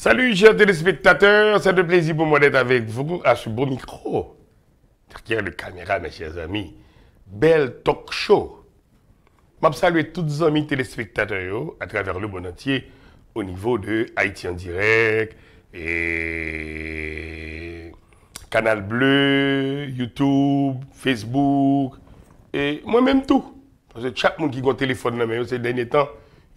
Salut chers téléspectateurs, c'est un plaisir pour moi d'être avec vous à ce beau micro. Derrière la caméra, mes chers amis. Belle talk show. Je salue tous les amis téléspectateurs à travers le monde entier au niveau de Haïti en direct et Canal Bleu, YouTube, Facebook et moi-même tout. Parce que chaque monde qui a un téléphone, ces derniers temps,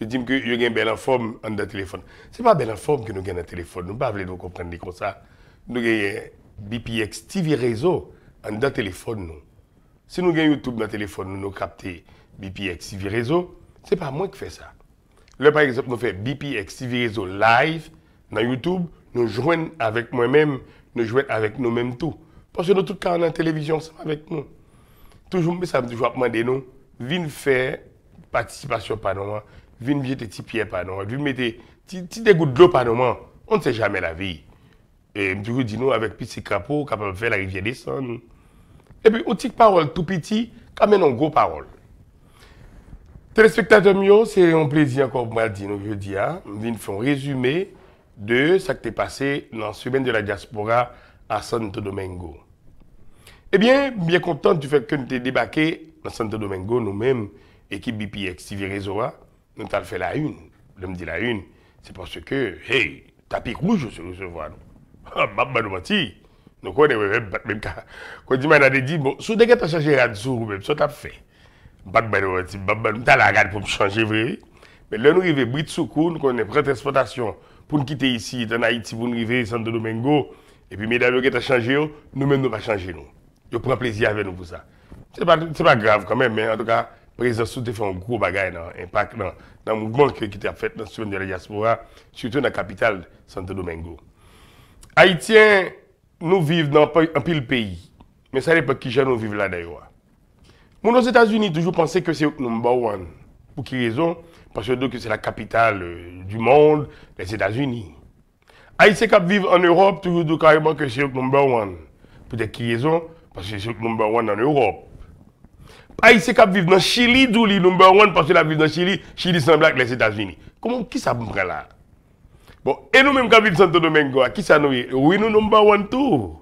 je dis que il y a une belle forme dans le téléphone. Ce n'est pas belle forme que nous avons dans le téléphone. Nous ne pouvons pas comprendre comme ça. Nous avons BPX TV réseau dans le téléphone. Nous. Si nous avons YouTube dans le téléphone, nous captons BPX TV réseau. Ce n'est pas moi qui fais ça. Là, par exemple, nous faisons BPX TV réseau live dans YouTube. Nous joignons avec moi-même, nous jouons avec nous-mêmes tout. Parce que nous, tout le temps, dans la télévision, c'est avec nous. Toujours, mais ça me toujours demander nous, venez faire participation par nous. Vine mettre des petits pieds par nous, vine mettre des gouttes d'eau par nous, on ne sait jamais la vie. Et du coup, dis-nous avec petit crapaud, capable de faire la rivière descendre. Et puis, une petite parole tout petit, quand même, une grosse parole. Téléspectateurs, c'est un plaisir encore pour moi de dire, je dis, je viens faire un résumé de ce qui est passé dans la semaine de la diaspora à Santo Domingo. Eh bien content du fait que nous avons débarqué dans Santo Domingo, nous-mêmes, équipe BPX TV Réseau, nous avons fait la une. Je me dis la une, c'est parce que, hey, tapis rouge, je recevoir. Ah, bah, nous menti. Nous connaissons même quand on a dit, bon, si vous avez changé la radio, même, ça t'a fait. Bah, nous t'as la regarde pour me changer, vrai. Mais là, nous arrivons à Britsoukou, nous connaissons prêt exportation pour nous quitter ici, dans Haïti, pour nous arriver à Santo Domingo. Et puis, mesdames, qui ont changé, nous-mêmes, nous pas changer, nous. Je prends plaisir avec nous pour ça. C'est pas grave quand même, mais en tout cas, le président Souté fait un gros bagage dans l'impact, dans le mouvement qui a fait dans le semaine de la diaspora, surtout dans la capitale, Santo Domingo. Haïtiens, nous vivons dans un pile pays, mais ça dépend qui nous vivons là d'ailleurs. Nous, aux États-Unis, toujours penser que c'est le number one. Pour quelle raison? Parce que c'est la capitale du monde, les États-Unis. Haïtiens qui vivent en Europe, toujours carrément que c'est le number one. Peut-être quelle raison? Parce que c'est le number one en Europe. Haïtiens qui vivent dans Chili, d'où le number one, parce que la vivent dans Chili, Chili semble avec les États-Unis. Comment, qui ça me prend là? Bon, et nous-mêmes qui vivons Santo Domingo, qui ça nous est? Oui, nous number one tout.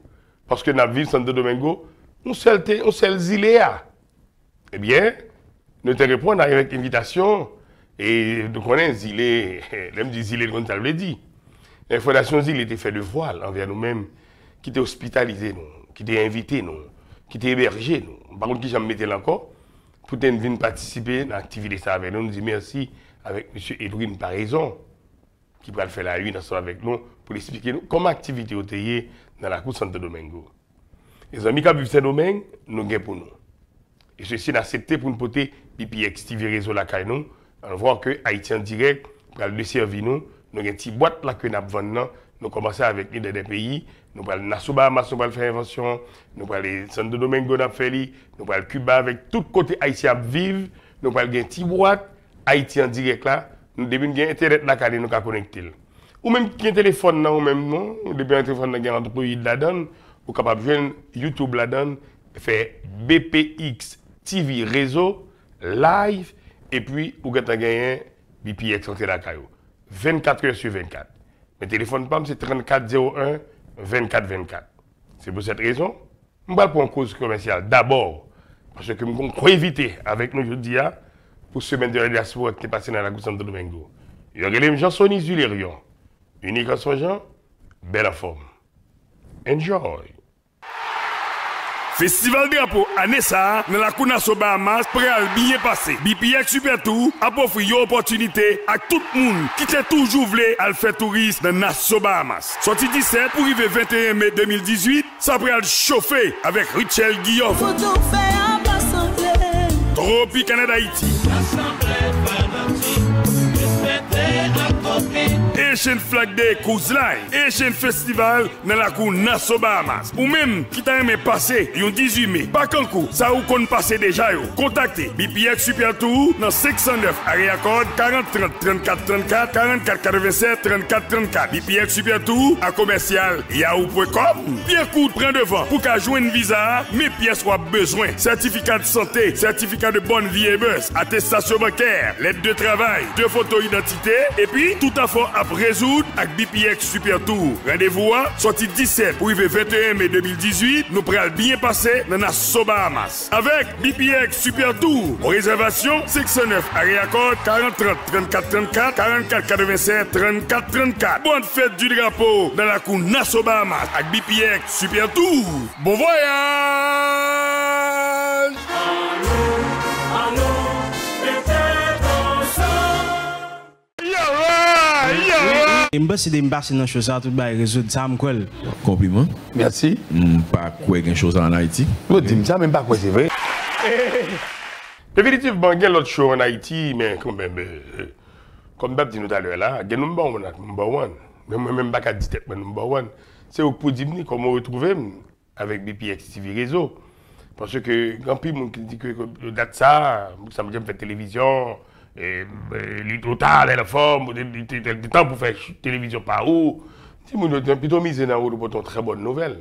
Parce que nous vivons Santo Domingo, on seul île. Eh bien, nous te répondons avec invitation, et nous connaissons île, même des îles, comme ça le dit. La fondation île était faite de voile envers nous-mêmes, qui était hospitalisé nous, qui était invité nous, qui était hébergé nous. Par contre, qui j'aime mettre là encore, pour venir participer à l'activité ça avec nous, nous dit merci avec M. Edwin Paraison, qui va faire la une ensemble avec nous, pour expliquer nous comment l'activité est taillée dans la cour Santo Domingo. Les amis qui vivent ce domaine, nous gagnons pour nous. Et ceci est accepté pour nous porter BPX TV Réseau la caille nous, on voit que Haïti en direct, pour le servir nous, nous avons une petite boîte là que nous avons vendue. Nous commençons avec une des pays. Nous allons Nassau Bahamas, nous allons faire invention. Nous allons Santo Domingo, nous allons Cuba avec tout côté haïtien vivre. Nous allons une petite boîte Haïti en direct là. Nous devons avoir Internet là, nous allons connecter. Ou même qui a un téléphone là, ou même non. Nous devons avoir un téléphone là, qui a Android là-dedans. Ou capable de jouer YouTube là-dedans. Faire BPX TV Réseau live. Et puis, vous avez gagné BPX en Télécaillou. 24 heures sur 24. Mes téléphones PAM, c'est 3401 2424. C'est pour cette raison, je vais pour une cause commerciale. D'abord, parce que nous avons éviter avec nous aujourd'hui pour semaine de la diaspora qui est passée dans la Goutte Santo Domingo. Il y a les gens Sony Zulérion. Unique en son genre, belle forme. Enjoy. Festival Drapeau Anessa dans la Nassau Bahamas pral bien passé. BPX Super Tour a offert une opportunité à tout le monde qui t'a toujours voulu aller faire tourisme dans Nassau Bahamas. Sorti 17 pour arriver 21 mai 2018, ça pral chauffer avec Richel Guillaume. Tropi Canada Haïti. Asian Flag Day Cruise Line, Asian Festival dans la cour Nassau Bahamas. Ou même qui t'a aimé passer le 18 mai. Pas qu'un coup, ça ou qu'on passe déjà yo. Contactez BPX Super Tour dans 609 area code 40 30 34 34 44 87 34 34. BPX Super Tour à commercial yahoo.com. Bien coup prend devant pour qu'à joindre visa, mes pièces soient besoin. Certificat de santé, certificat de bonne vie et bus, attestation bancaire, lettre de travail, 2 photos d'identité et puis tout à fait après résoudre avec BPX Super Tour. Rendez-vous à sorti 17 pour arriver 21 mai 2018. Nous prenons bien passer dans la Bahamas. Avec BPX Super Tour. Aux réservations 609 area code 40 30 34 34 44 87 34 34. Bonne fête du drapeau dans la cour Nassau Bahamas avec BPX Super Tour. Bon voyage! C'est des mbasses dans chose ça tout ba résoudre ça me colle. Compliment. Merci. Pas quoi quelque chose en Haïti. Vous dites ça même pas quoi c'est vrai. Définitivement il y a l'autre chose en Haïti mais quand même comme Bab dit nous tout à l'heure là, il y a number one. Mais moi même pas qu'à dire number one. C'est pour dire comment retrouver avec BPX TV réseau parce que quand puis monde qui dit que date ça me dit faire télévision les total la forme du temps pour faire télévision par où si mon plutôt misé dans haut pour ton très bonne nouvelle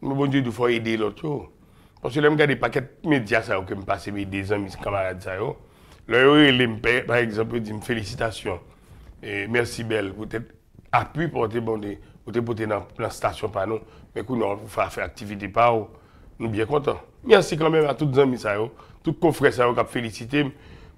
mais bon Dieu il faut aider l'autre parce que là me garder paquet médias ça que me passer mes des amis camarades ça yo là il par exemple dit félicitations et merci belle peut-être appui pour te bon pour porter dans la station par nous mais qu'on nous faire activité par où nous bien contents merci quand même à tous les amis ça yo tous confrères ça yo qui féliciter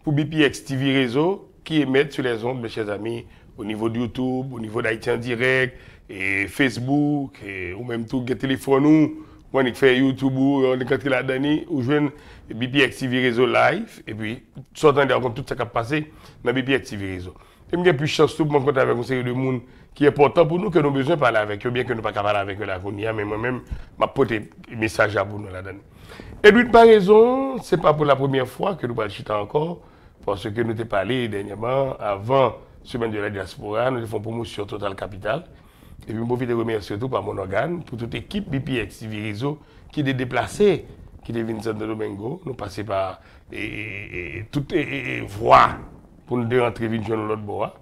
pour BPX TV réseau qui émettent sur les ondes mes chers amis au niveau de YouTube au niveau d'Haïti en direct et Facebook et ou même tout le téléphone nous on fait YouTube on est là dedans ou joindre BPX TV réseau live et puis sortant de tout ça qui a passé dans BPX TV réseau et j'ai plus chance tout mon contact avec une série de monde qui est important pour nous que nous avons besoin de parler avec eux bien que nous pas parler avec eux là mais moi-même m'a porté message à vous là dedans et puis par raison c'est pas pour la première fois que nous parlons chita encore parce que nous t'ai parlé dernièrement avant semaine de la diaspora nous faisons promotion Total Capital et puis je profite de remercier surtout par mon organe pour toute l'équipe BPX TV réseau qui est déplacée qui est venue de Domingo nous passer par toutes les voies pour nous rentrer venir dans l'autre bois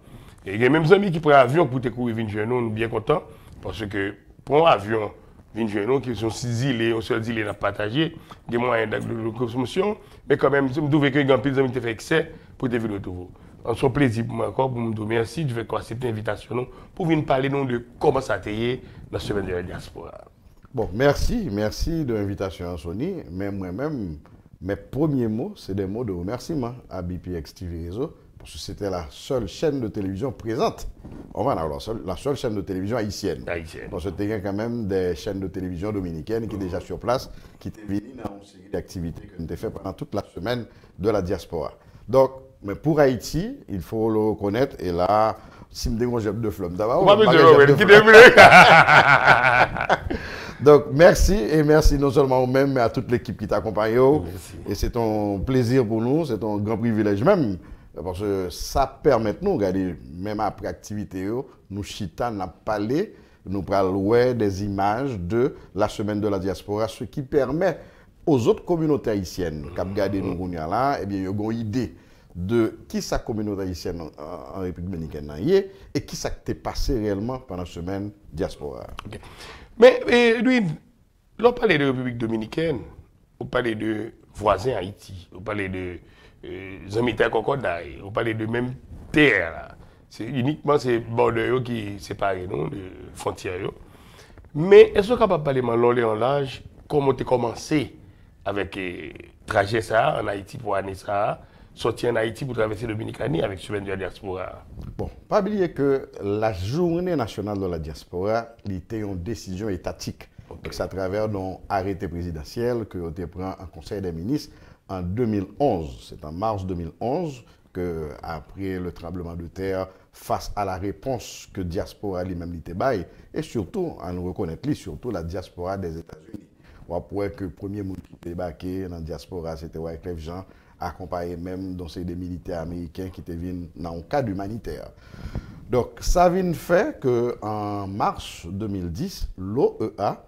et il y a même des amis qui prennent avion pour te courir venir nous bien contents parce que pour un avion venir qui sont 6 îles on seul île n'a partagé des moyens de consommation mais quand même nous devons que grand pile d'amis te fait excès pour te venir retour en son plaisir pour moi encore pour me dire merci je vais accepter l'invitation pour venir parler nous de comment ça t'est dans ce semaine de la diaspora. Bon, merci de l'invitation Sony, mais moi-même mes premiers mots c'est des mots de remerciement à BPX TV réseau parce que c'était la seule chaîne de télévision présente. On va avoir la seule chaîne de télévision haïtienne. Parce que il y a quand même des chaînes de télévision dominicaines qui sont déjà sur place, qui étaient venues dans une série d'activités que nous avons fait pendant toute la semaine de la diaspora. Donc, mais pour Haïti, il faut le reconnaître. Et là, si me dérange de flamme, d'abord. Donc, merci et merci non seulement aux mêmes, mais à toute l'équipe qui t'accompagne. Et c'est un plaisir pour nous, c'est un grand privilège même. Parce que ça permet de nous, regarder, même après l'activité, nous chita, nous parlé, nous parlons des images de la semaine de la diaspora, ce qui permet aux autres communautés haïtiennes, qui regardent nous là, eh bien, ils ont une idée de qui sa communauté haïtienne en République dominicaine et qui ça t'est passé réellement pendant la semaine diaspora. Okay. Mais Louis, on parlait de République dominicaine, on parlait de voisins Haïti, on parlait de amis Concordaille, on parlait de même terre. C'est uniquement ces bordeaux qui séparent nous de frontières. Mais est-ce que vous capable de parler en large comment tu as commencé avec trajet ça en Haïti pour année ça, sortir en Haïti pour traverser Dominicanie avec semaine de la diaspora? Bon, pas oublier que la journée nationale de la diaspora était une décision étatique. Okay. C'est à travers un arrêté présidentiel que on prend en Conseil des ministres en 2011. C'est en mars 2011 que, après le tremblement de terre, face à la réponse que diaspora lui-même l'était bail, et surtout, à nous reconnaître, surtout la diaspora des États-Unis. On voit que le premier monde qui débarqué dans la diaspora, c'était Wyclef Jean, accompagné même dans des militaires américains qui étaient venus dans un cadre humanitaire. Donc, ça vient fait qu'en mars 2010, l'OEA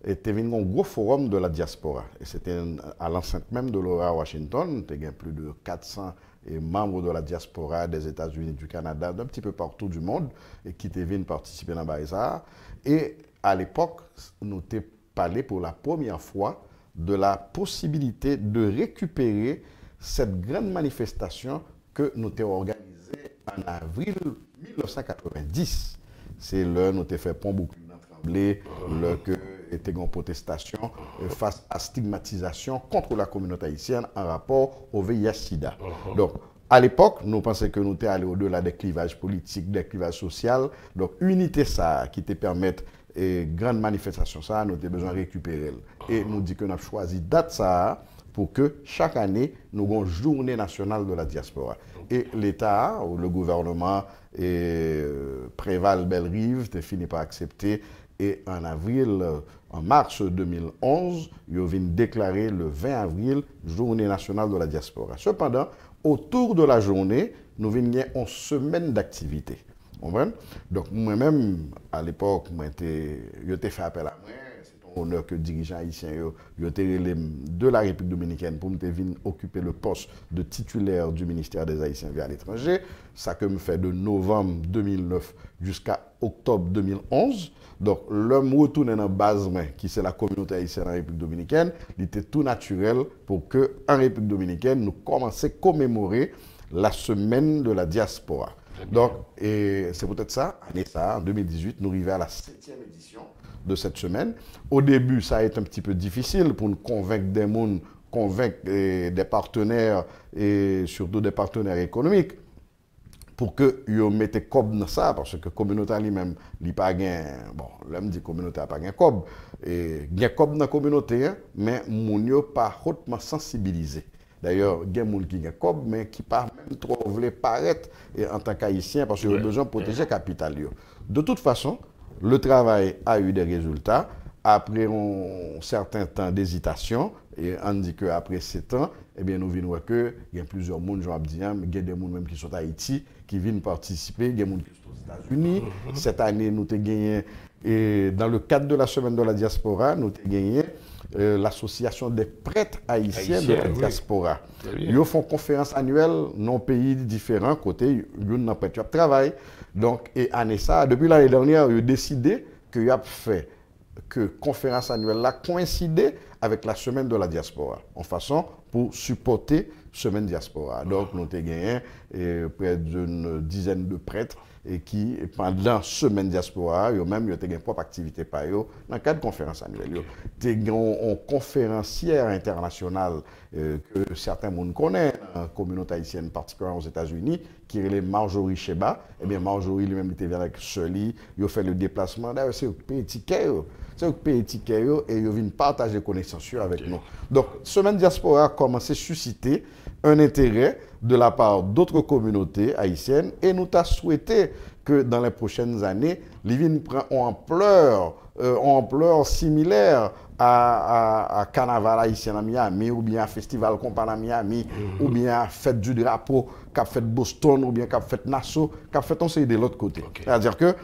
était venu un gros forum de la diaspora. Et c'était à l'enceinte même de l'OEA à Washington. Il y a plus de 400 membres de la diaspora des États-Unis, du Canada, d'un petit peu partout du monde, et qui étaient venus participer dans ça. Et à l'époque, nous avons parlé pour la première fois de la possibilité de récupérer cette grande manifestation que nous avons organisée en avril 1990. C'est là nous avons fait pont bouclier tremblé, là que était une protestation face à stigmatisation contre la communauté haïtienne en rapport au VIH-Sida. Donc, à l'époque, nous pensions que nous étions allés au-delà des clivages politiques, des clivages sociaux. Donc, unité ça qui te permettre et grande manifestation ça, nous avons besoin de récupérer. Et nous dit que nous avons choisi date ça pour que chaque année, nous avons une journée nationale de la diaspora. Et l'État, ou le gouvernement, Préval Bellerive, a fini par accepter. Et en mars 2011, ils ont déclaré le 20 avril, journée nationale de la diaspora. Cependant, autour de la journée, nous venions en semaine d'activité. Donc, moi-même, à l'époque, j'étais fait appel à moi. C'est un honneur que dirigeant haïtien de la République dominicaine pour me venir occuper le poste de titulaire du ministère des Haïtiens vers l'étranger. Ça que me fait de novembre 2009 jusqu'à octobre 2011. Donc, l'homme retourne dans la base, qui c'est la communauté haïtienne en République dominicaine, il était tout naturel pour que, en République dominicaine, nous commencions à commémorer la semaine de la diaspora. Donc, c'est peut-être ça, en 2018, nous arrivons à la 7e édition de cette semaine. Au début, ça a été un petit peu difficile pour nous convaincre des mondes, convaincre des partenaires, et surtout des partenaires économiques, pour que vous mettez cob dans ça, parce que la communauté elle-même, n'a pas gain, bon, l'homme dit communauté n'a pas gain cob, et il y a cob dans la communauté, mais moun yo pas hautement sensibilisé. D'ailleurs, il y a des gens qui ont cob, mais qui ne même trop voulu paraître en tant qu'haïtien, parce qu'ils ont besoin de protéger le capital. De toute façon, le travail a eu des résultats. Après un certain temps d'hésitation, et on dit qu'après 7 ans, eh bien, nous venons que il y a plusieurs monde, il y a des gens même qui sont à Haïti, qui viennent participer, il y a des gens qui sont aux États-Unis. Cette année, nous avons gagné, et dans le cadre de la semaine de la diaspora, nous avons gagné l'association des prêtres haïtiens de la diaspora. Ils font conférence annuelle dans pays différents, côté, ils ont prêt travail. Donc, et année ça, depuis l'année dernière, ils ont décidé qu'ils ont fait que conférence annuelle là coïncidait avec la semaine de la diaspora, en façon pour supporter semaine diaspora. Donc, nous avons gagné près d'une dizaine de prêtres et qui, pendant semaine diaspora, ils ont même une propre activité par eux dans le cadre de conférence annuelle. Ils ont une conférencière internationale que certains monde connaissent, la communauté haïtienne, particulièrement aux États-Unis, qui est Marjorie Sheba. Eh bien, Marjorie lui-même était avec Soli, il a fait le déplacement. D'ailleurs, c'est un ticket. C'est un petit et ils viennent partager des connaissances avec nous. Donc, Semaine Diaspora a commencé à susciter un intérêt de la part d'autres communautés haïtiennes et nous avons souhaité que dans les prochaines années, les vignes prennent ampleur similaire à Carnaval haïtien à Miami, ou bien à Festival Compas à Miami, ou bien à Fête du Drapeau, qu'a fait Boston, ou bien qu'a fait Nassau, qu'a fait on de l'autre côté. C'est-à-dire que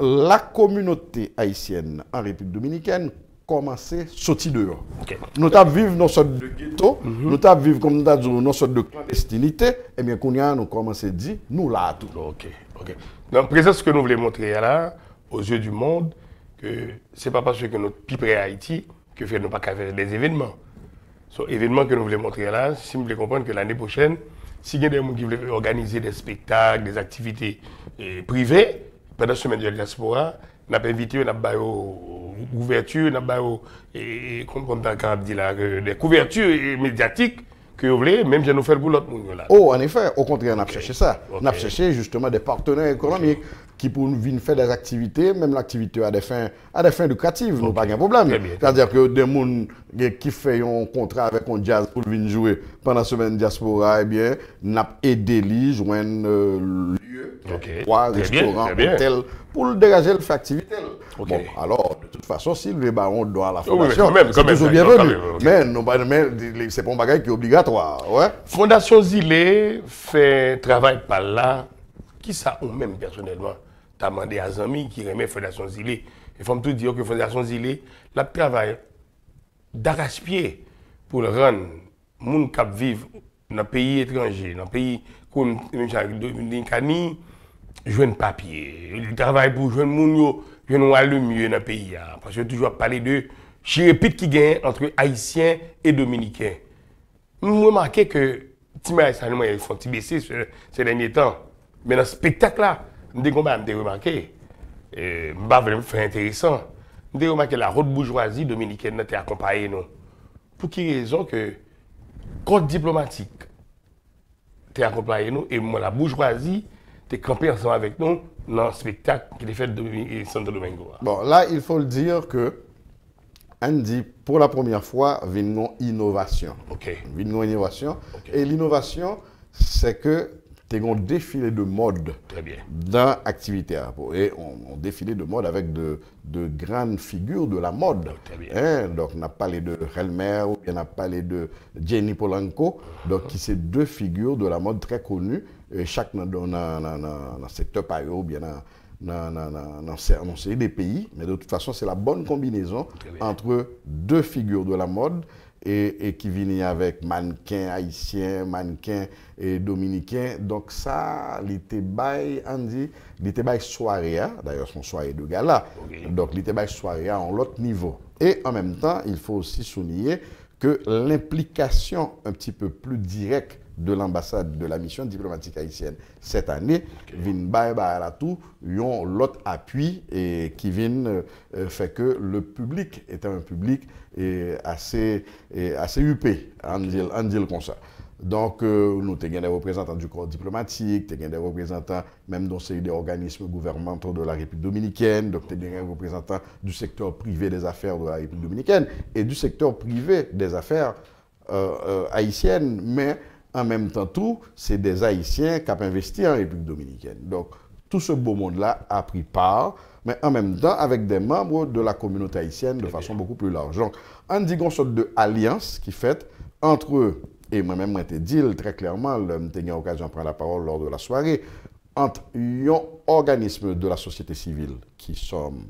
la communauté haïtienne en République dominicaine commençait à sortir dehors. Nous avons vécu dans sorte de ghetto, nous avons vécu comme nous avons dans sorte de clandestinité, et bien nous commençons à dire, nous là tout. Donc, présence ce que nous voulons montrer là, aux yeux du monde, que ce n'est pas parce que notre plus près à Haïti que nous ne pouvons pas faire des événements. Ce événements que nous voulons montrer là, si vous voulez comprendre que l'année prochaine, si il y a des gens qui veulent organiser des spectacles, des activités privées, pendant la semaine de la diaspora, nous avons invité, nous avons ouverture, nous avons des couvertures médiatiques que vous voulez, même si nous faisons pour l'autre monde. Oh, en effet, au contraire, on a cherché ça. On a cherché justement des partenaires économiques qui pour venir faire des activités, même l'activité à des fins éducatives, nous pas de problème. C'est-à-dire que des gens qui font un contrat avec un jazz pour venir jouer pendant la semaine diaspora, eh bien, nous avons aidé les joindre lieu, restaurant, hôtel, pour dégager le activité. Bon, alors, de toute façon, si le baron doit à la fondation, c'est toujours bienvenu. Mais c'est pas un bagage qui est obligatoire. Fondation Zilé fait travail par là. Qui ça, ou même personnellement, t'as demandé à Zami qui remet Fondation Zilé. Il faut me tout dire que Fondation Zilé, la travail d'arrache-pied pour le rendre les gens qui vivent dans un pays étranger, dans un pays comme Dominicani, jouer un papier. Il travaille pour jouer le mieux dans le pays. Parce que je toujours parler de chirépite qui gagne entre Haïtiens et Dominicains. Je remarque que Tima et Salomon ils font baisser ces derniers temps. Mais dans le spectacle là, je me remarqué, je ne vais pas faire intéressant, je remarqué la haute bourgeoisie dominicaine qui accompagnée nous. Pour quelle raison que code diplomatique t'es accompagné nous et moi la bourgeoisie t'es campé ensemble avec nous dans le spectacle qui est fait de Santo Domingo. Bon, là, il faut le dire que Andy, pour la première fois, vient une innovation. OK. Vient une innovation. OK. Et l'innovation, c'est que tu as un défilé de mode Très bien. dans l'activité. Et on défilé de mode avec de grandes figures de la mode. Très bien. Hein? Donc, on a parlé de Helmer ou bien on a parlé de Jenny Polanco. Donc, qui sont deux figures de la mode très connues. Et chaque dans le secteur par ou bien dans série des pays. Mais de toute façon, c'est la bonne combinaison entre deux figures de la mode et qui viennent avec mannequins haïtiens, mannequins et dominicains. Donc ça, l'été bail, Andy, l'été bail soirée, d'ailleurs c'est une soirée de gala. Okay. Donc l'été bail soirée en l'autre niveau. Et en même temps, il faut aussi souligner que l'implication un petit peu plus directe de l'ambassade de la mission diplomatique haïtienne cette année, vient bail à tout, yon l'autre appui et qui vient fait que le public est un public assez huppé, on dit comme ça. Donc, nous avons des représentants du corps diplomatique, nous avons des représentants même dans des organismes gouvernementaux de la République dominicaine, donc nous avons des représentants du secteur privé des affaires de la République dominicaine et du secteur privé des affaires haïtiennes, mais en même temps, tout, c'est des Haïtiens qui ont investi en République dominicaine. Donc, tout ce beau monde-là a pris part, mais en même temps, avec des membres de la communauté haïtienne de façon beaucoup plus large. Donc, on dit une sorte d'alliance qui fait entre eux, et moi-même, je te dis très clairement, j'ai eu l'occasion de prendre la parole lors de la soirée, entre un organisme de la société civile, qui sommes,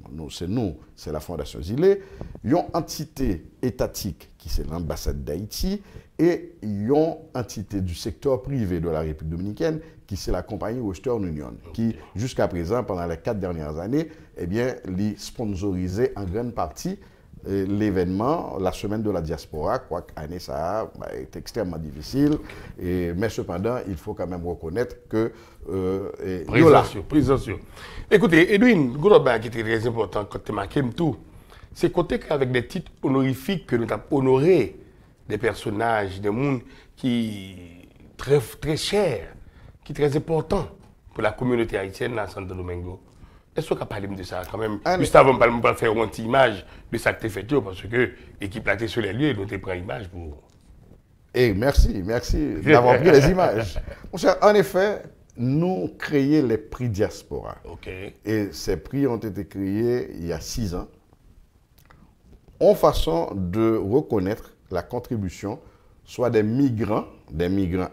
c'est la Fondation Zilé, une entité étatique, qui c'est l'ambassade d'Haïti, et une entité du secteur privé de la République dominicaine, qui c'est la compagnie Western Union, qui jusqu'à présent, pendant les 4 dernières années, eh bien, les sponsorisait en grande partie l'événement, la semaine de la diaspora, quoique l'année ça est extrêmement difficile, mais cependant, il faut quand même reconnaître que Présentation. Écoutez, Edwin, ce qui était très important quand tu as marqué tout, c'est côté qu'avec des titres honorifiques que nous avons honoré des personnages, des mondes qui très très chers, qui très importants pour la communauté haïtienne dans Santo Domingo. Est-ce que vous parlez de ça quand même? Juste avant, on va faire une petite image de ça que tu as fait, parce que l'équipe là sur les lieux, nous avons pris une image pour. Et merci d'avoir pris les images. En effet, nous créons les prix diaspora. Okay. Et ces prix ont été créés il y a 6 ans, en façon de reconnaître la contribution soit des migrants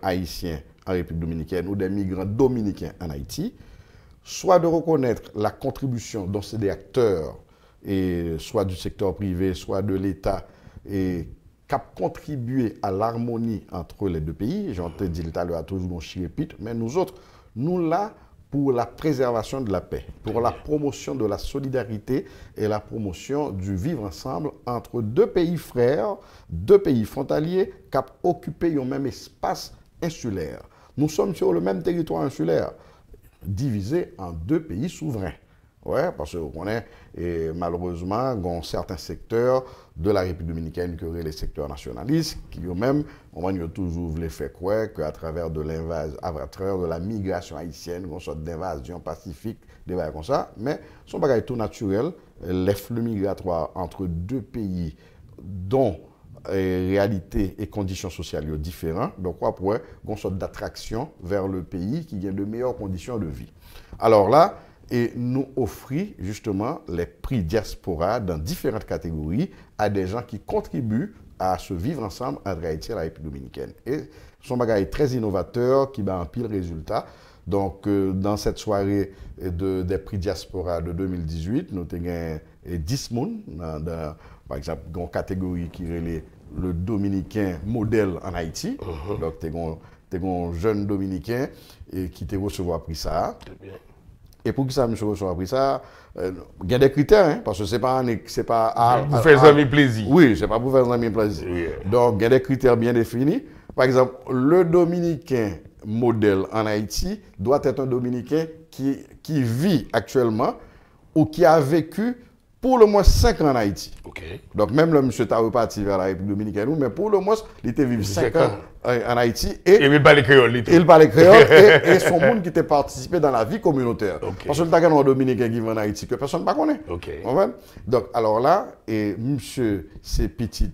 haïtiens en République dominicaine ou des migrants dominicains en Haïti, soit de reconnaître la contribution dont c'est des acteurs, et soit du secteur privé, soit de l'État, et qui a contribué à l'harmonie entre les deux pays. J'en ai dit tout à l'heure, toujours je répète, mais nous autres, nous là pour la préservation de la paix, pour la promotion de la solidarité et la promotion du vivre ensemble entre deux pays frères, deux pays frontaliers qui ont occupé le même espace insulaire. Nous sommes sur le même territoire insulaire, divisé en 2 pays souverains. Ouais, parce qu'on est, et malheureusement, dans certains secteurs de la République dominicaine, qui auraient les secteurs nationalistes, qui eux-mêmes, on va toujours voulu faire croire qu'à travers de l'invasion, à travers de la migration haïtienne, une sorte d'invasion pacifique, des bagages comme ça, mais son bagage tout naturel, les flux migratoires entre 2 pays dont réalité et conditions sociales différentes, donc quoi pour une sorte d'attraction vers le pays qui a de meilleures conditions de vie. Alors là, et nous offrir justement les prix diaspora dans différentes catégories à des gens qui contribuent à se vivre ensemble entre Haïti et la République dominicaine. Et son bagage très innovateur qui a un pile résultat. Donc, dans cette soirée des prix diaspora de 2018, nous avons 10 personnes, par exemple, dans une catégorie qui est le dominicain modèle en Haïti. Donc, tu as un jeune dominicain qui te recevoir prix ça. Et pour que ça me soit pris ça, il y a des critères, hein, parce que c'est pas vous faites un plaisir. Oui, c'est pas pour faire un plaisir. Yeah. Donc, il y a des critères bien définis. Par exemple, le Dominicain modèle en Haïti doit être un Dominicain qui vit actuellement ou qui a vécu pour le moins 5 ans en Haïti. Okay. Donc même le monsieur est reparti vers la République dominicaine, mais pour le moins, il était vécu 5 ans en Haïti. Et il parlait créole. Il parlait créole et son monde qui était participé dans la vie communautaire. Okay. Parce que le un Dominicain qui vit en Haïti que personne ne connaît. Okay. Donc alors là, et monsieur, c'est petit,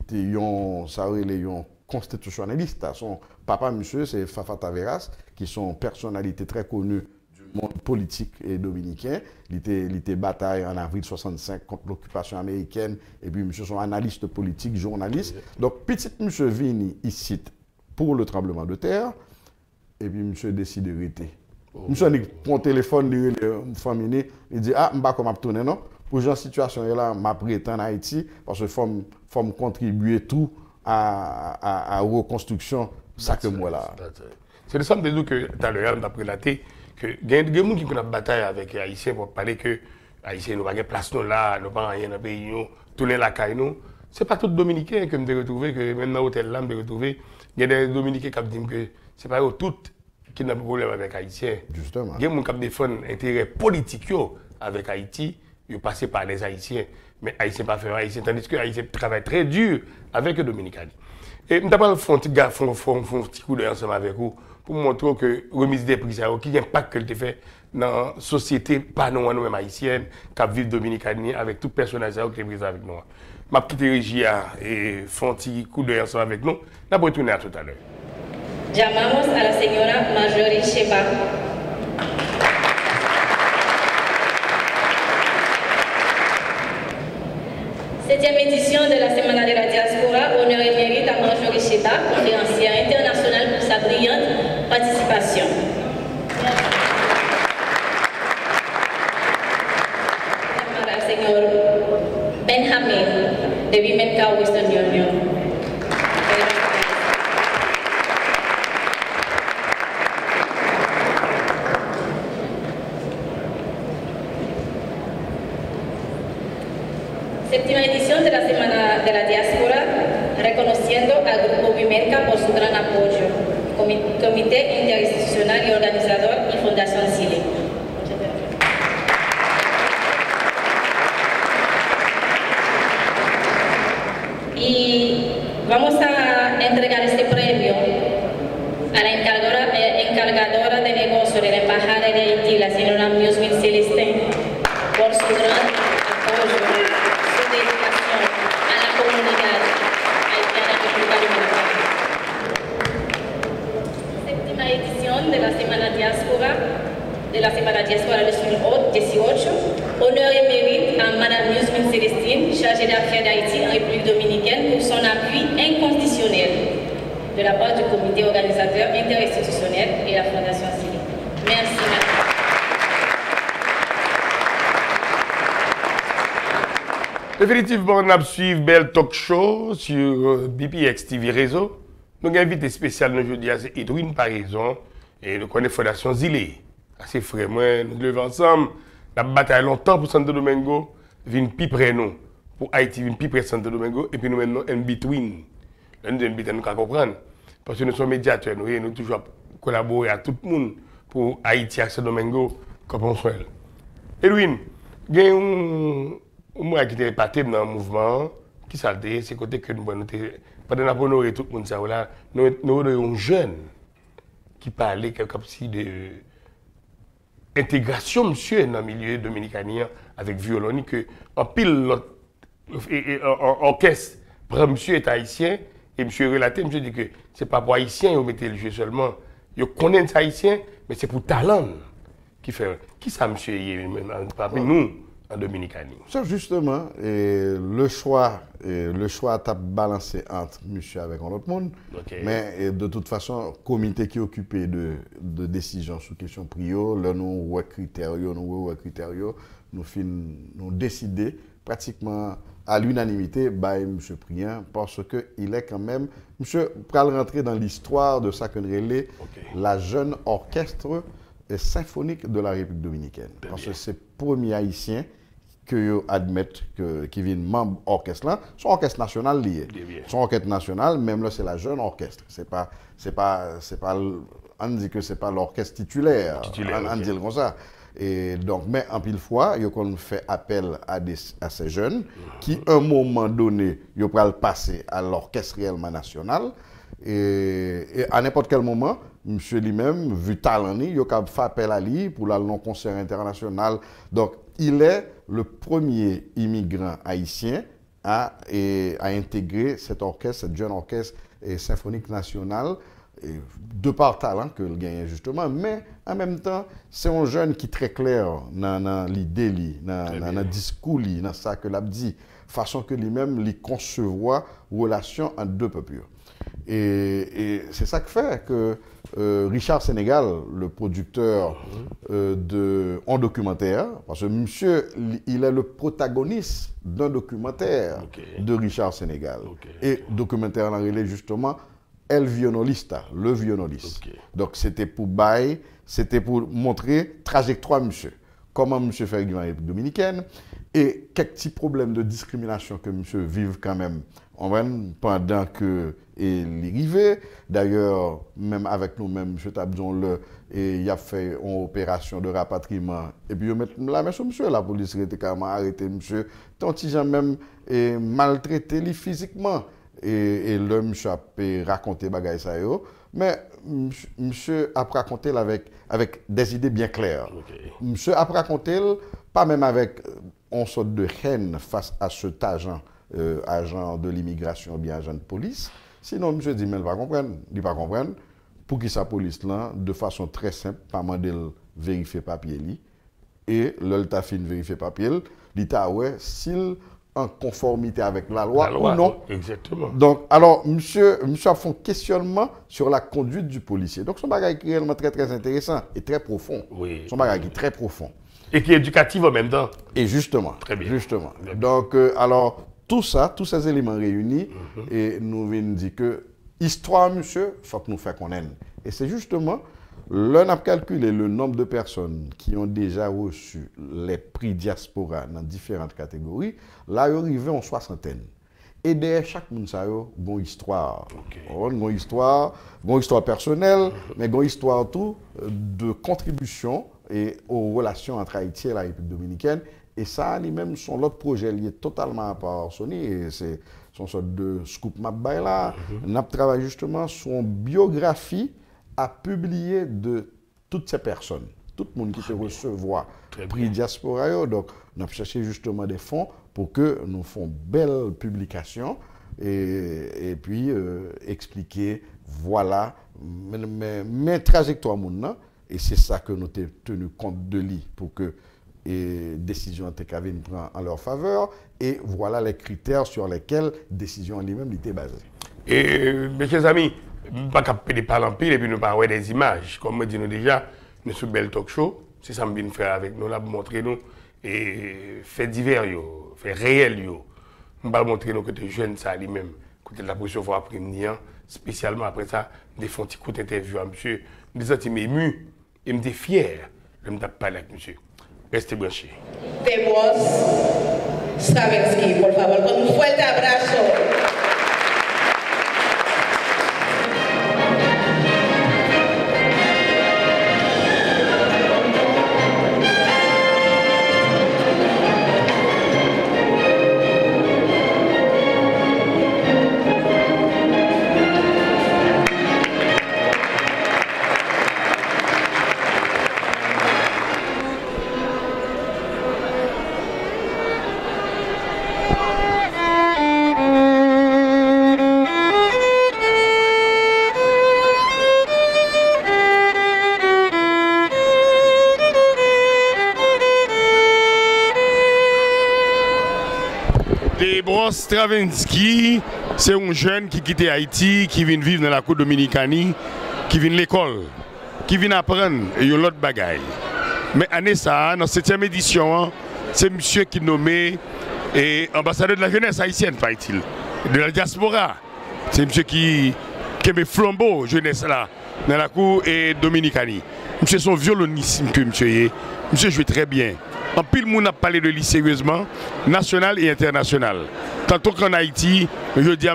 ça les constitutionnaliste. Son papa, monsieur, c'est Fafa Taveras, qui sont personnalités très connues du monde politique et dominicain. Il était bataille en avril 65 contre l'occupation américaine. Et puis, monsieur, son analyste politique, journaliste. Donc, petit monsieur Vini, ici, pour le tremblement de terre. Et puis, monsieur décide de rester. Monsieur, il prend le téléphone, il famille, il dit, ah, je ne vais pas tourner, non? Pour cette situation là, je prête en Haïti, parce qu'il faut contribuer tout à la reconstruction ça que moi là. C'est le sens de nous que tout à l'heure, on a présenté que il y a des gens qui ont bataille avec les Haïtiens pour parler que les Haïtiens n'ont pas de place là, n'ont pas rien dans le pays, tourner la caille. Ce n'est pas tout Dominicains que je me retrouve, que même dans l'hôtel là, je me retrouve. Il y a des Dominicains qui disent que ce n'est pas tout qui n'a pas de problème avec les Haïtiens. Justement. Il y a des gens qui défendent l'intérêt politique avec Haïti, ils passent par les Haïtiens. Mais les Haïtiens ne pas faire Haïtiens, tandis que les Haïtiens travaillent très dur avec les Dominicains. Et je vais faire un petit coup d'œil ensemble avec vous pour montrer que la remise des prix, qui impact que le fait dans la société, pas nous-mêmes haïtiennes, qui vivent dominicains avec tout personnage qui est présent avec nous. Je vais quitter Régia et faire un petit coup d'œil ensemble avec nous. Je vais retourner à tout à l'heure. Llamamos a la señora Marjorie Sheba. Septième édition de la Semana de la Diaspora, honneur et mérite à Marjorie Sheba, conférencière internationale pour sa brillante participation. Al señor Benjamin, de Women Car Western Union. Séptima edición de la Semana de la Diáspora, reconociendo al Grupo Vimenca por su gran apoyo, Comité Interinstitucional y Organizador y Fundación Chile. Y vamos a entregar este premio a la encargadora de negocio de la Embajada de Haití, la señora Musmin Celestin, por su gran apoyo. De la Semana Diaspora 2018, honneur et mérite à Mme Musmin Célestine, chargée d'affaires d'Haïti en République dominicaine, pour son appui inconditionnel de la part du comité organisateur interinstitutionnel et la Fondation Chili. Merci, madame. Définitivement, on a suivi Belle Talk Show sur BPX TV Réseau. Nous avons invité spécial aujourd'hui, c'est Edwin Paraison et nous connaissons la Fondation Zilé. Assez frère, moi, nous levons ensemble. La bataille longtemps pour Santo Domingo, vient plus près nous. Pour Haïti, vient plus près de Santo Domingo, et puis nous mettons un between. Nous nous comprendre. Parce que nous sommes médiateurs, nous avons toujours collaboré à tout le monde pour Haïti et Santo Domingo, comme on soit. Edwin, il y a un qui était parti dans le mouvement, qui s'est dit, c'est côté que nous avons pendant que nous tout le monde, nous avons un jeune qui parlait comme si de intégration, monsieur, dans le milieu dominicain avec violon, que en pile, en orchestre, monsieur est haïtien, et monsieur relaté, monsieur dit que ce n'est pas pour haïtien qu'on mettait le jeu seulement. Il connaît les haïtiens, mais c'est pour talent qui fait. Qui ça, monsieur, parmi nous, en Dominicanie? C'est justement le choix t'a balancé entre monsieur avec un autre monde. Okay. Mais de toute façon, le comité qui est occupé de décision sur question prio, là nous nous décidé pratiquement à l'unanimité by monsieur Priant parce que il est quand même monsieur pral rentrer dans l'histoire de ça qu'on relève la jeune orchestre symphonique de la République dominicaine. Parce que c'est le premier haïtien que admettent qui vient membre orchestre là, son orchestre national lié. Son orchestre national, même là c'est la jeune orchestre. C'est pas on dit que ce n'est pas l'orchestre titulaire, on dit comme ça. Et donc, mais en pile fois, on fait appel à ces jeunes qui, à un moment donné, ils peuvent passer à l'orchestre réellement national. Et à n'importe quel moment, monsieur lui-même, vu talent, il a fait appel à lui pour le concert international. Donc, il est le premier immigrant haïtien à intégrer cet orchestre, cette jeune orchestre symphonique nationale, de par talent que le gagne justement, mais en même temps, c'est un jeune qui est très clair dans l'idée, dans le discours, dans ça que l'a dit, façon que lui-même lui concevoir relation entre deux peuples. Et c'est ça que fait que Richard Sénégal, le producteur en documentaire, parce que monsieur, il est le protagoniste d'un documentaire de Richard Sénégal. Et documentaire en réalité justement El Violonista, le violoniste. Donc c'était pour montrer trajectoire monsieur, comment monsieur fait en République dominicaine et quelques petits problèmes de discrimination que monsieur vive quand même pendant que il arrivait. D'ailleurs, même avec nous-mêmes, monsieur Tabdon, il a fait une opération de rapatriement. Et puis, il met la main sur monsieur, la police était carrément arrêté monsieur, tant qu'il a même maltraité lui physiquement. Et le monsieur a raconté bagaille ça yo, mais monsieur a raconté avec des idées bien claires. Monsieur a raconté pas même avec une sorte de haine face à cet agent de l'immigration, bien agent de police. Sinon, monsieur dit, mais il ne va pas comprendre. Pour qui sa police là, de façon très simple, pas demander vérifier papier li. Et l'État fin vérifier papier, l'État ouais, s'il en conformité avec la loi ou non. Exactement. Donc, alors, monsieur a fait un questionnement sur la conduite du policier. Donc, son bagage est réellement très, très intéressant et très profond. Oui. Son bagage est très profond. Et qui est éducatif en même temps. Et justement. Très bien. Justement. Donc, alors, tout ça, tous ces éléments réunis, et nous venons dire que histoire, monsieur, il faut que nous fassions connaître. Et c'est justement, l'on a calculé le nombre de personnes qui ont déjà reçu les prix diaspora dans différentes catégories. Là, ils arrivent en soixantaine. Et derrière chaque monde, ça a une histoire. Une histoire personnelle, mais une histoire tout de contribution et aux relations entre Haïti et la République dominicaine. Et ça, lui-même, son autre projet lié totalement à part Sony. Et c'est son sorte de scoop map by là. On a travaillé justement sur une biographie à publier de toutes ces personnes. Tout le monde qui peut recevoir prix diaspora. Donc, on a cherché justement des fonds pour que nous fassions belle publication et puis expliquer, voilà, mes trajectoires. Et c'est ça que nous avons tenu compte de lui pour que les décisions TKV prend en leur faveur. Et voilà les critères sur lesquels la décision lui-même était basée. Et mes chers amis, je ne vais pas parler en pile et puis nous parler des images. Comme je dis déjà, nous sommes bel talk show. C'est ça que je viens faire avec nous, là, pour montrer nous et fait divers, fait réel. Je vais montrer nous que les jeunes, ça lui-même, côté de la position pour après spécialement après ça, des fonds de courte interview à monsieur. Je me disais, ému et je me fier de me parler avec monsieur. Restez branchés. De Bros Stravinsky, por favor, con un fuerte abrazo. Stravinsky, c'est un jeune qui quitte Haïti, qui vient vivre dans la Côte Dominicanie, qui vient de l'école, qui vient apprendre et une autre bagaille. Mais année ça, dans cette 7e édition, c'est monsieur qui est nommé ambassadeur de la jeunesse haïtienne, paraît-il, de la diaspora. C'est monsieur qui met flambeau jeunesse là, dans la Côte Dominicanie. Monsieur son violoniste que monsieur est. Monsieur joue très bien. En pile, monde a parlé de lui sérieusement, national et international. Tantôt qu'en Haïti, je dis à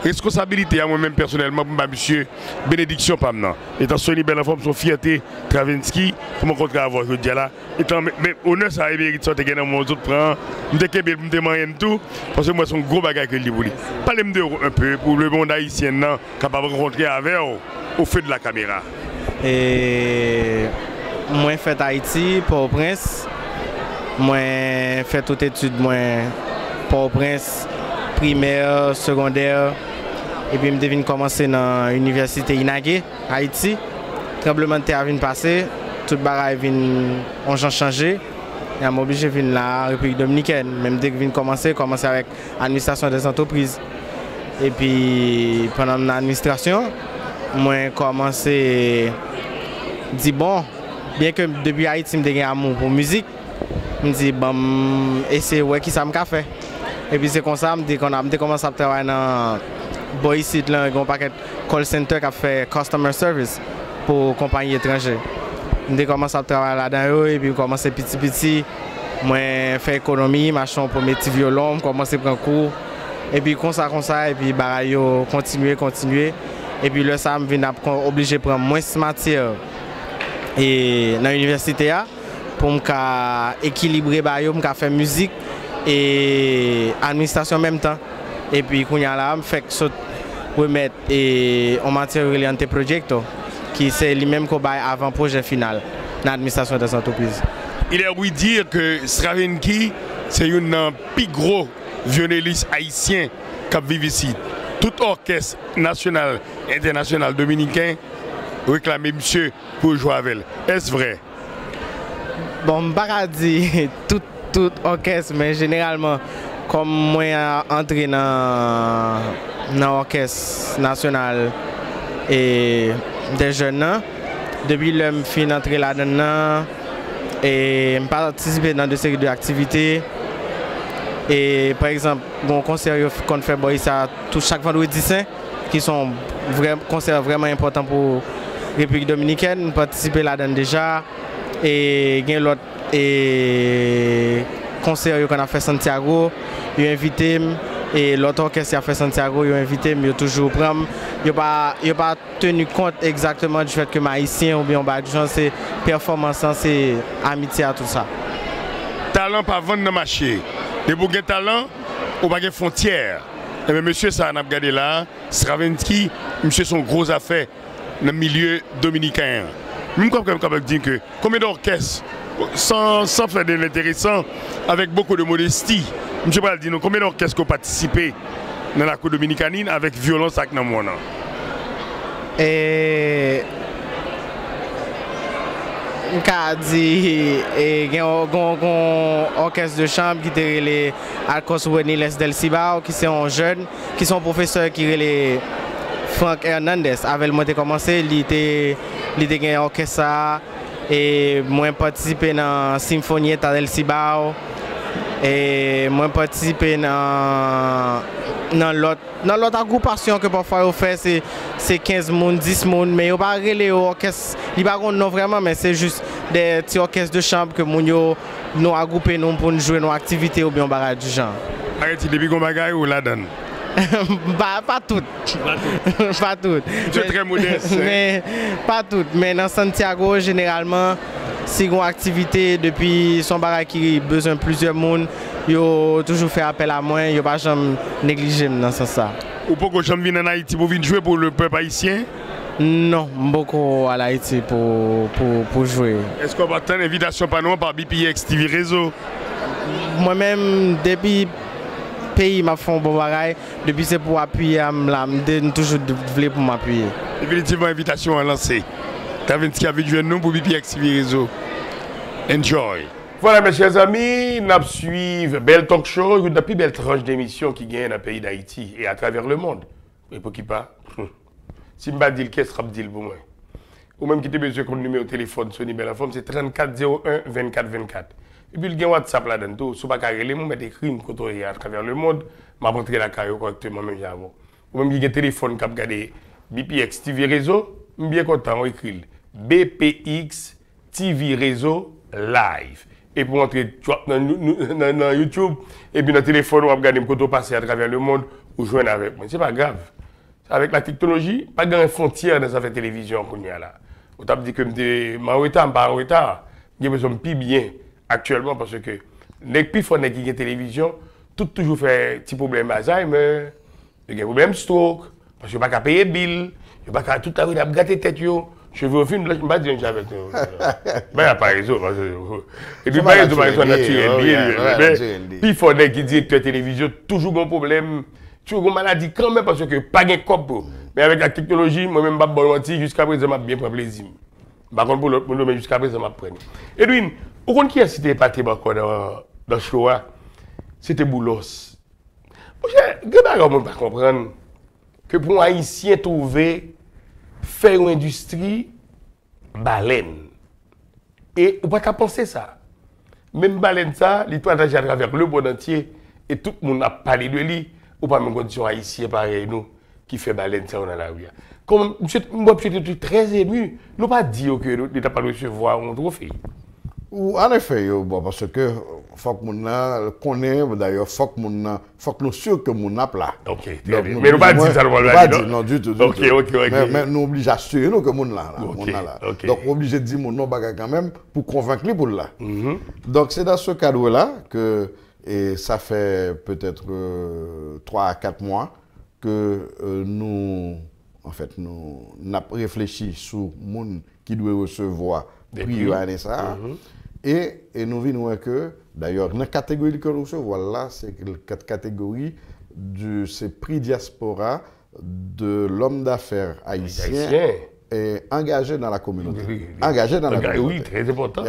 responsabilité à moi-même personnellement pour monsieur bénédiction pas maintenant. Étant Sony belle forme son fierté Travinsky pour mon contrat avoir je dis là étant mais honneur ça mérite sortir dans mon autre prend me demander tout parce que moi son gros bagage que lui voulait. Parlez-moi de un peu pour le monde haïtien non capable de rencontrer avec au feu de la caméra. Et moi fait Haïti Port-au-Prince. Moi fait toute étude moi Port-au-Prince primaire, secondaire. Et puis, je devine commencer dans l'université Inagé, Haïti. Tremblement de terre vient passer, tout le bagaille ont changé. Et je suis obligé de venir la République dominicaine. Même dès que je viens commencer avec l'administration des entreprises. Et puis, pendant l'administration, j'ai commencé à dire bon, bien que depuis Haïti, j'ai un amour pour la musique, je me dis bon, essayer de qui ça me fait. Et puis, c'est comme ça que j'ai commencé à travailler dans Boise, il y a un paquet call center qui a fait customer service pour compagnies étrangères. J'ai commencé à travailler là-dedans et puis j'ai commencé petit. Moi, j'ai fait économie, machin pour mes petits violons, j'ai commencé à prendre cours. Et puis comme ça, et puis continuer. Et puis là, ça me vient obligé de prendre moins de matière et dans l'université pour équilibrer, pour faire musique et administration en même temps. Et puis, quand il y a là, je fais remettre en matière de project qui c'est lui-même qui a avant projet final dans l'administration des entreprises. Il est oui dire que Stravinsky, c'est un plus gros violoniste haïtien qui vit ici. Tout orchestre national, international dominicain réclame monsieur pour jouer avec elle. Est-ce vrai? Bon, je ne vais pas dire tout orchestre, mais généralement, comme moi entré dans l'orchestre national et des jeunes, depuis que je suis entré là-dedans et je participé dans des séries d'activités. Et par exemple, mon concert qu'on fait chaque vendredi saint, qui sont concerts vraiment importants pour la République dominicaine, je participe là-dedans déjà. Et il y a l'autre concert qu'on a fait Santiago, ils ont invité et l'autre orchestre qui a fait Santiago, ils ont invité, mais ils ont toujours pris. Ils n'ont pas tenu compte exactement du fait que je suis haïtien ou bien c'est performance, c'est amitié à tout ça. Talent pas vendre dans le marché. Les bons talent, on n'a pas de frontières. Et bien, monsieur, ça, on a regardé là, Stravinsky, monsieur, son gros affaire dans le milieu dominicain. Même comme dire que combien d'orchestres, sans faire de l'intéressant, avec beaucoup de modestie, je ne sais pas dire combien d'orchestres qui ont participé dans la Cour dominicaine avec violence avec nous. Et il y a un orchestre de chambre qui est les Alcos Weniles del Cibao, qui sont jeunes, qui sont professeurs qui sont les Frank Hernandez. Avec moi, j'ai commencé, il était un orchestre et moi participé dans la Sinfonietta del Cibao et moi participé dans l'autre agrupation que parfois on fait c'est 15 personnes, 10 personnes, mais on pas relé au orchestre, il pas non vraiment, mais c'est juste des petits orchestres de chambre que nous agrupé nous pour nous jouer nos activités ou bien barrage du genre. Arrête, il est bien bagaille ou la donne? Pas toutes. Pas toutes. Tu es très modeste. Mais pas toutes. Mais dans Santiago, généralement, si une activité depuis son barrage qui a besoin de plusieurs personnes, il a toujours fait appel à moi, il n'a pas jamais négligé dans ce sens. Ou pourquoi je viens en Haïti pour venir jouer pour le peuple haïtien? Non, beaucoup à Haïti pour jouer. Est-ce qu'on va attendre une invitation par nous par BPX TV Réseau? Moi-même, depuis pays m'a fait un bon bagage, depuis c'est pour appuyer, je toujours voulu pour m'appuyer. Définitivement, invitation à lancer. Travinsky a vu nous pour BPX TV Réseau. Enjoy. Voilà, mes chers amis, nous suivons Belle Talk Show, une des plus belles tranches d'émissions qui gagnent dans le pays d'Haïti et à travers le monde. Et pour qui pas? Si je ne dis pas qu'est-ce que je dis pour moi. Ou même qui a besoin de numéro de téléphone, Sony Belle Forme, c'est 34 01 24 24. Et puis il y a WhatsApp là-dedans, si vous ne pouvez pas mettre des crimes à travers le monde, je vais montrer la carrière correctement même avant. Ou même il y a un téléphone qui a regardé BPX TV Réseau, je suis bien content, on écrit BPX TV Réseau Live. Et pour montrer dans YouTube, et puis dans le téléphone, on va regarder quand on passe à travers le monde, ou joindre avec moi. Ce n'est pas grave. avec la technologie, pas de frontière dans la télévision qu'on y a là. On t'a dit que je suis en retard, pas en retard. Je besoin de plus bien actuellement parce que les plus forts qui ont une télévision, tout toujours fait petit problème Alzheimer, des problèmes stroke, parce que je ne peux pas payer bill, je ne peux pas tout à l'heure gâter tête. Je veux film, je ne peux pas dire avec nous. Mais il n'y a pas raison. Et puis, pas raison naturelle. Puis, il faut qui dit que la télévision, toujours un problème, toujours une maladie quand même, parce que pas de cop. Mais avec la technologie, moi-même, je ne suis pas jusqu'à présent, je bien prendre plaisir. Par contre, pour le mais jusqu'à présent, je prends. Edwin, au compte qui a cité Pathé encore dans le show, c'était Boulos. Je ne peux pas comprendre que pour un Haïtien trouver faire une industrie baleine. Et on ne peut pas penser ça. Même baleine, ça, il partage à travers le monde entier et tout le monde a parlé de lui. Ou pas même condition haïtienne pareil, nous, qui fait baleine, ça, on a la rue. Comme moi, je suis très ému. Nous pas dire que nous n'avons pas recevoir un trophée. En effet, bon, parce que faut que nous connaissons, d'ailleurs, faut que nous soyons que nous sommes là. Ok, très bien. Mais nous pas dire ça, nous pas dire. Non, du tout. Ok. Mais nous obligons à assurer que nous sommes là. Donc, obligé de dire mon nom quand même pour convaincre lui pour là. Donc, c'est dans ce cadre-là que ça fait peut-être 3 à 4 mois que nous avons réfléchi sur le monde qui doit recevoir prix UNSA. Et nous venons que, d'ailleurs, dans la catégorie que nous recevons là, c'est la catégorie de ces prix diaspora de l'homme d'affaires haïtien et engagé dans la communauté. Engagé dans la communauté. Oui, très important.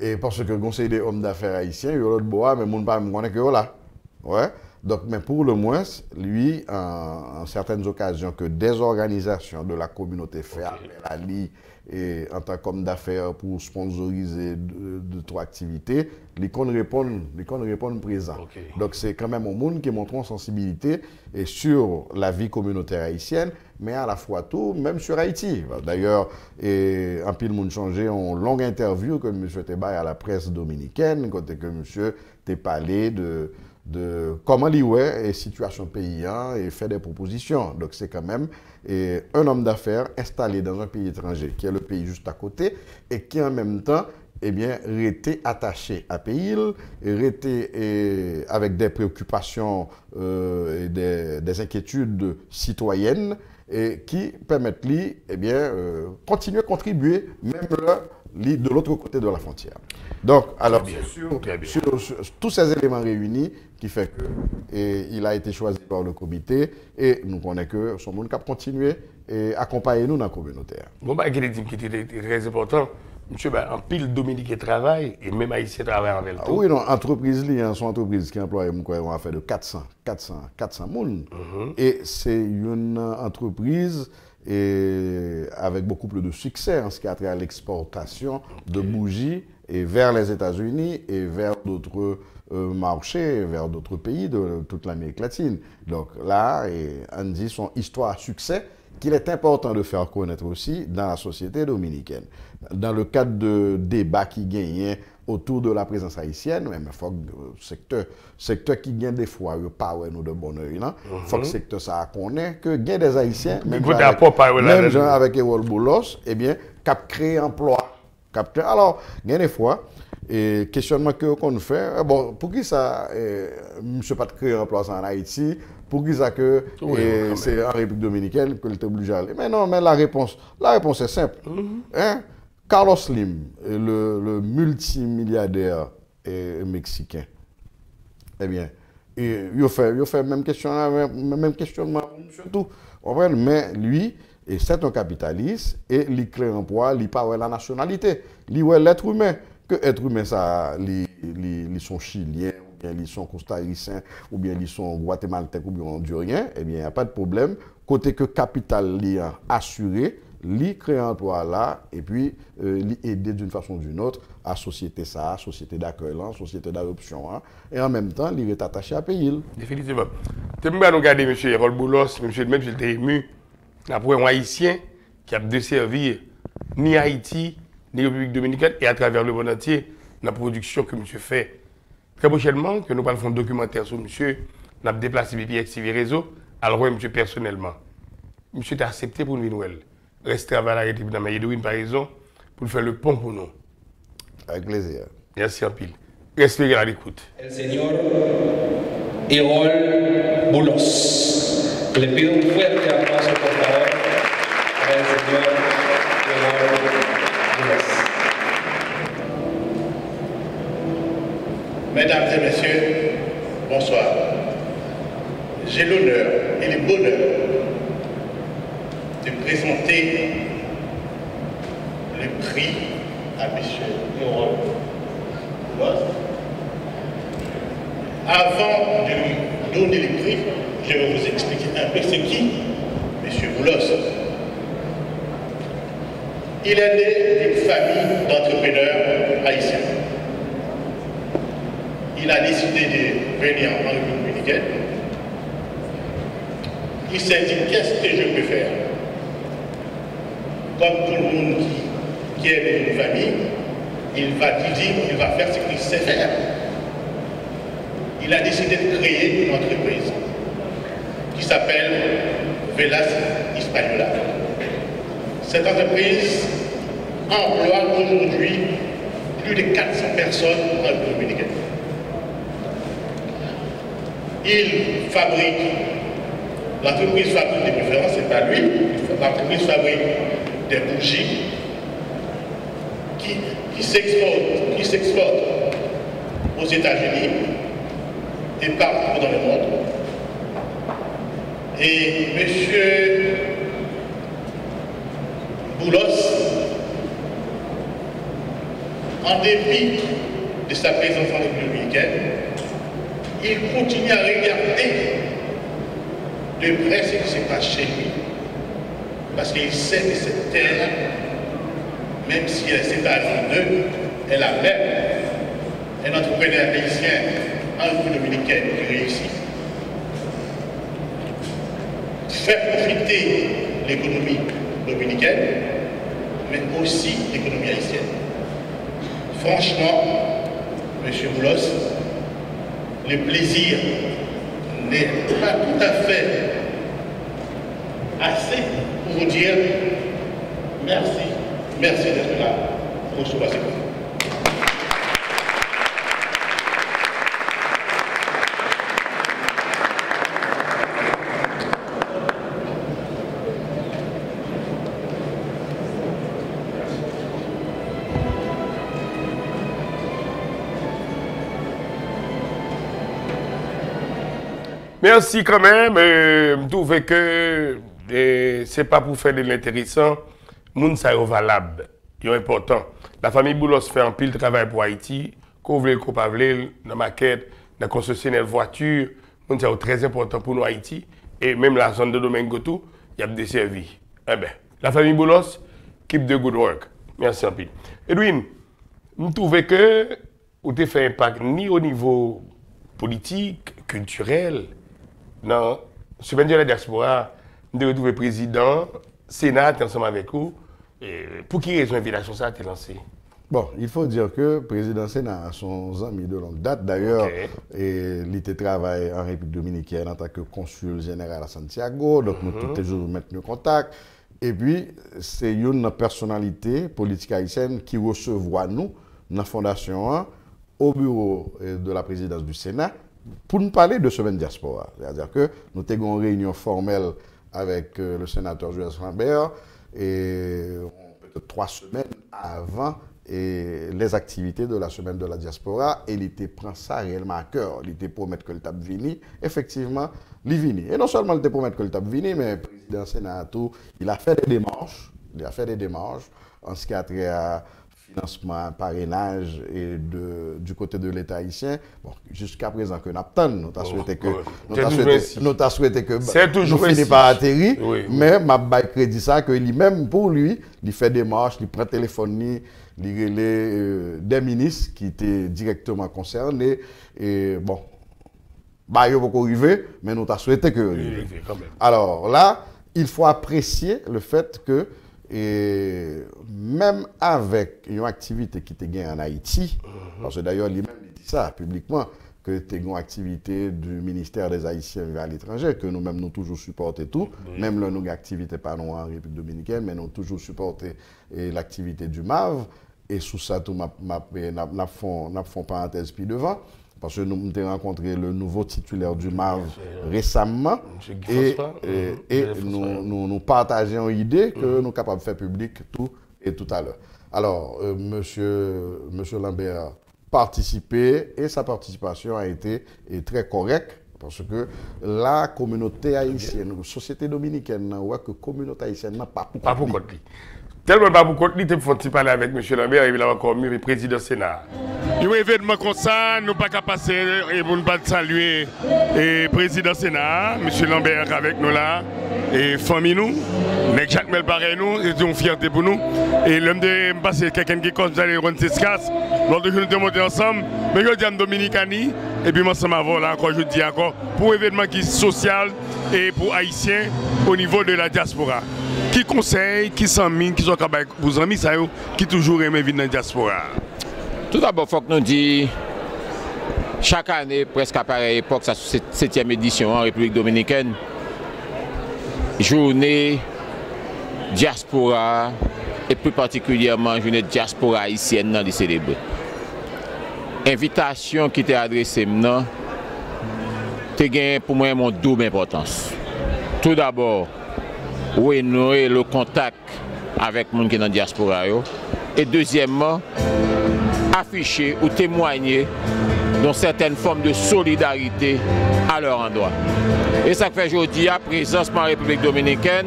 Et parce que le conseil des hommes d'affaires haïtiens, il y a l'autre bois, mais on ne peut pas que là. Ouais. Donc, mais pour le moins, lui, en certaines occasions, que des organisations de la communauté font appel à lui et en tant qu'homme d'affaires pour sponsoriser 2-3 activités, les qu'on répondent présent. Donc, c'est quand même un monde qui montre une sensibilité et sur la vie communautaire haïtienne, mais à la fois tout, même sur Haïti. D'ailleurs, en pile monde changé, en longue interview que M. Tebaye à la presse dominicaine, côté que M. t'a parlé de comment il voit la situation pays et fait des propositions. Donc c'est quand même un homme d'affaires installé dans un pays étranger, qui est le pays juste à côté, et qui en même temps, resté attaché à pays, resté avec des préoccupations et des inquiétudes citoyennes, et qui permettent lui, continuer à contribuer, même de l'autre côté de la frontière. Donc, alors, sur tous ces éléments réunis, qui fait qu'il a été choisi par le comité, et nous connaissons que son monde cap continuer et accompagner nous dans la communauté. Bon, bah, il qui était très important. Monsieur, en pile Dominique travaille, et même Haïtien travaille en même temps. Oui, non, entreprise, son entreprise qui emploie un fait de 400 personnes. Et c'est une entreprise avec beaucoup plus de succès en ce qui a trait à l'exportation de bougies vers les États-Unis et vers d'autres marchés, vers d'autres pays de toute l'Amérique latine. Donc là, on dit son histoire à succès qu'il est important de faire connaître aussi dans la société dominicaine. Dans le cadre de débats qui gagnent autour de la présence haïtienne, mais il faut que le secteur qui gagne des fois, il pas nous de bon oeil. Il faut que le secteur ça connaît que gagne des haïtiens, même gens avec Erol Boulos, cap créer emploi. Alors, gagne des fois, et questionnement qu'on fait, bon, pour qui ça, monsieur pas de créer emploi en Haïti, pour qui ça que c'est en République dominicaine que l'on est obligé d'aller. Mais non, mais la réponse est simple. Carlos Slim, le multimilliardaire mexicain, il fait même questionnement, surtout. Mais lui, c'est un capitaliste et il crée un emploi, il parle la nationalité, il est l'être humain. Que l'être humain, ça, ils sont chiliens, ou bien ils sont costariciens, ou bien ils sont guatémaltèques, ou bien honduriens, il n'y a pas de problème. Côté que capital assuré, lui crée un emploi là, et puis lui aider d'une façon ou d'une autre à société ça, société d'accueil, société d'adoption, et en même temps, il est attaché à payer. Définitivement. Tu peux nous regarder M. Erol Boulos, même si j'étais ému, après un Haïtien qui a desservi ni Haïti, ni République dominicaine, et à travers le monde entier, la production que M. fait. Très prochainement, que nous allons faire un documentaire sur M. Nous avons déplacé BPX TV Réseau, alors M. personnellement. monsieur t'a accepté pour nous venir. Reste travailler à la République, mais Edwin, par exemple, pour faire le pont pour nous. Avec plaisir. Merci en pile. Respectez à l'écoute. El señor Erol Bulos. Le pido un fuerte aplauso, por favor, para el señor Erol Bulos. Mesdames et messieurs, bonsoir. J'ai l'honneur et le bonheur de présenter le prix à M. Erol Bulos. Avant de lui donner le prix, je vais vous expliquer un peu ce qui, M. Bulos. Il est né d'une famille d'entrepreneurs haïtiens. Il a décidé de venir en République dominicaine. Il s'est dit, qu'est-ce que je peux faire? Comme tout le monde qui est né d'une famille, il va dire, il va faire ce qu'il sait faire. Il a décidé de créer une entreprise qui s'appelle Velas Hispaniola. Cette entreprise emploie aujourd'hui plus de 400 personnes en République dominicaine. Il fabrique, l'entreprise fabrique des préférences, c'est pas lui, l'entreprise fabrique des bougies qui s'exportent aux États-Unis et partout dans le monde. Et M. Bulos, en dépit de sa présence en République dominicaine, il continue à regarder de près ce qui se passe chez lui. Parce qu'il sait que cette terre, même si elle est séparée en deux, elle a même un entrepreneur haïtien en République dominicaine qui réussit. Faire profiter l'économie dominicaine, mais aussi l'économie haïtienne. Franchement, M. Bulos, le plaisir n'est pas tout à fait assez pour vous dire merci, merci d'être là pour ce passé. Merci quand même. Je trouve que c'est pas pour faire de l'intéressant. Moun sa yo valable. Yo important. La famille Boulos fait un pile travail pour Haïti. Qu'on veut qu'on pas veut, dans maquette, dans concessionnaire voiture. Moun sa yo très important pour nous Haïti. Et même la zone de Domingo tout, il y a des services. Eh ben, la famille Boulos, keep the good work. Merci un pile. Edwin, je trouve que vous avez fait un impact ni au niveau politique, culturel. Non, semaine de la diaspora, nous devons retrouver le président, Sénat ensemble avec vous. Pour qui raison l'invitation ça a été lancée? Bon, il faut dire que le président Sénat a son ami de longue date. D'ailleurs, il travaille en République dominicaine en tant que consul général à Santiago. Donc, nous avons toujours maintenu contact. Et puis, c'est une personnalité politique haïtienne qui recevoir nous, dans la fondation, au bureau de la présidence du Sénat, pour nous parler de semaine diaspora. C'est-à-dire que nous avons une réunion formelle avec le sénateur Jules Lambert, et peut-être 3 semaines avant les activités de la semaine de la diaspora, et il prend ça réellement à cœur. Il était promettre que le tap vini. Effectivement, il vini. Et non seulement il était promettre que le tap vini, mais le président Sénat, il a fait des démarches. Il a fait des démarches en ce qui a trait à financement, parrainage et du côté de l'État haïtien. Bon, jusqu'à présent que nous attendons, nous avons souhaité que nous finissons par atterrir, mais ma bail crédit ça que lui-même pour lui, il fait des marches, il prend téléphone, il relève des ministres qui étaient directement concernés et bon, bah il faut arriver, mais nous avons souhaité que alors là, il faut apprécier le fait que et même avec une activité qui était gagnée en Haïti, parce que d'ailleurs lui-même dit ça publiquement, que tu as une activité du ministère des Haïtiens à l'étranger, que nous-mêmes nous toujours supporté tout, même là nous avons activité pas non en République dominicaine, mais nous toujours supporté l'activité du MAV, et sous ça tout n'a fait parenthèse puis devant. Parce que nous avons rencontré le nouveau titulaire du MAV récemment et nous partageons l'idée que nous sommes capables de faire public tout et tout à l'heure. Alors, monsieur Lambert participé et sa participation a été très correcte parce que la communauté haïtienne, la société dominicaine, voit que la communauté haïtienne n'a pas pour compte. Tellement pas pour compte, il faut parler avec M. Lambert, il a encore mieux, le président du Sénat. Il y a un événement comme ça, nous ne pouvons pas passer et nous ne pas saluer le président du Sénat, M. Lambert avec nous là, et famille nous, Jacques Mel pareil nous, c'est une fierté pour nous. Et l'homme de passer quelqu'un qui cause d'aller rendre ses casses, lors de nous monter ensemble, mais je dis à Dominicani, et puis moi ça m'a là encore, je dis encore, pour un événement qui est social et pour Haïtiens au niveau de la diaspora. Qui conseille, qui s'amène, qui sont capables vous amis, ça qui toujours aimé venir dans la diaspora? Tout d'abord, il faut que nous disions, chaque année, presque à pareille époque, sa 7e édition en République dominicaine, journée diaspora, et plus particulièrement journée diaspora haïtienne dans les célébrer. Invitation qui t'est adressée maintenant, t'es gagné pour moi mon double importance. Tout d'abord, renouer le contact avec les gens qui sont dans la diaspora. Et deuxièmement, afficher ou témoigner d'une certaine forme de solidarité à leur endroit. Et ça fait aujourd'hui la présence de la République dominicaine,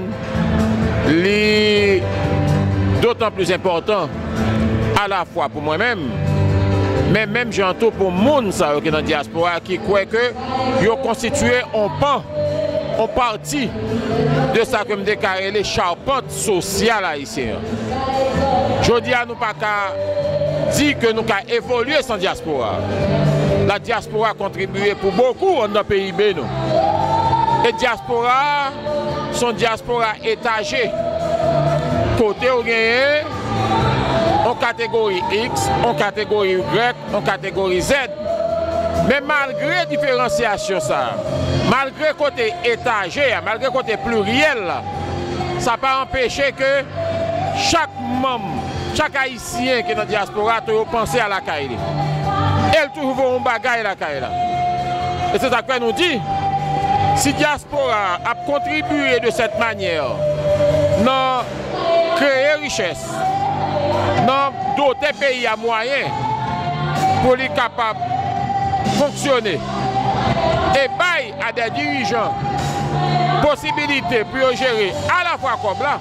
d'autant plus important à la fois pour moi-même, mais même j'entends pour les gens qui sont dans la diaspora qui croient que ils ont constitué un pan, en partie de ça que me déclaré les charpentes sociales haïtiennes. Je dis à nous pas qu'à dire que nous avons évolué sans diaspora. La diaspora a contribué pour beaucoup dans notre PIB. Et diaspora, sont diaspora étagée. Côté où gagné, en catégorie X, en catégorie Y, en catégorie Z. Mais malgré différenciation ça, malgré côté étagé, malgré côté pluriel, ça n'a pas empêché que chaque membre, chaque haïtien qui est dans la diaspora, doit penser à la Kaïli. Elle trouve un bagage à la Kaïli. Et c'est ça que nous dit, si la diaspora a contribué de cette manière, non créer richesse, non doter pays à moyens pour les capables fonctionner et bail à des dirigeants possibilité pour gérer à la fois comme là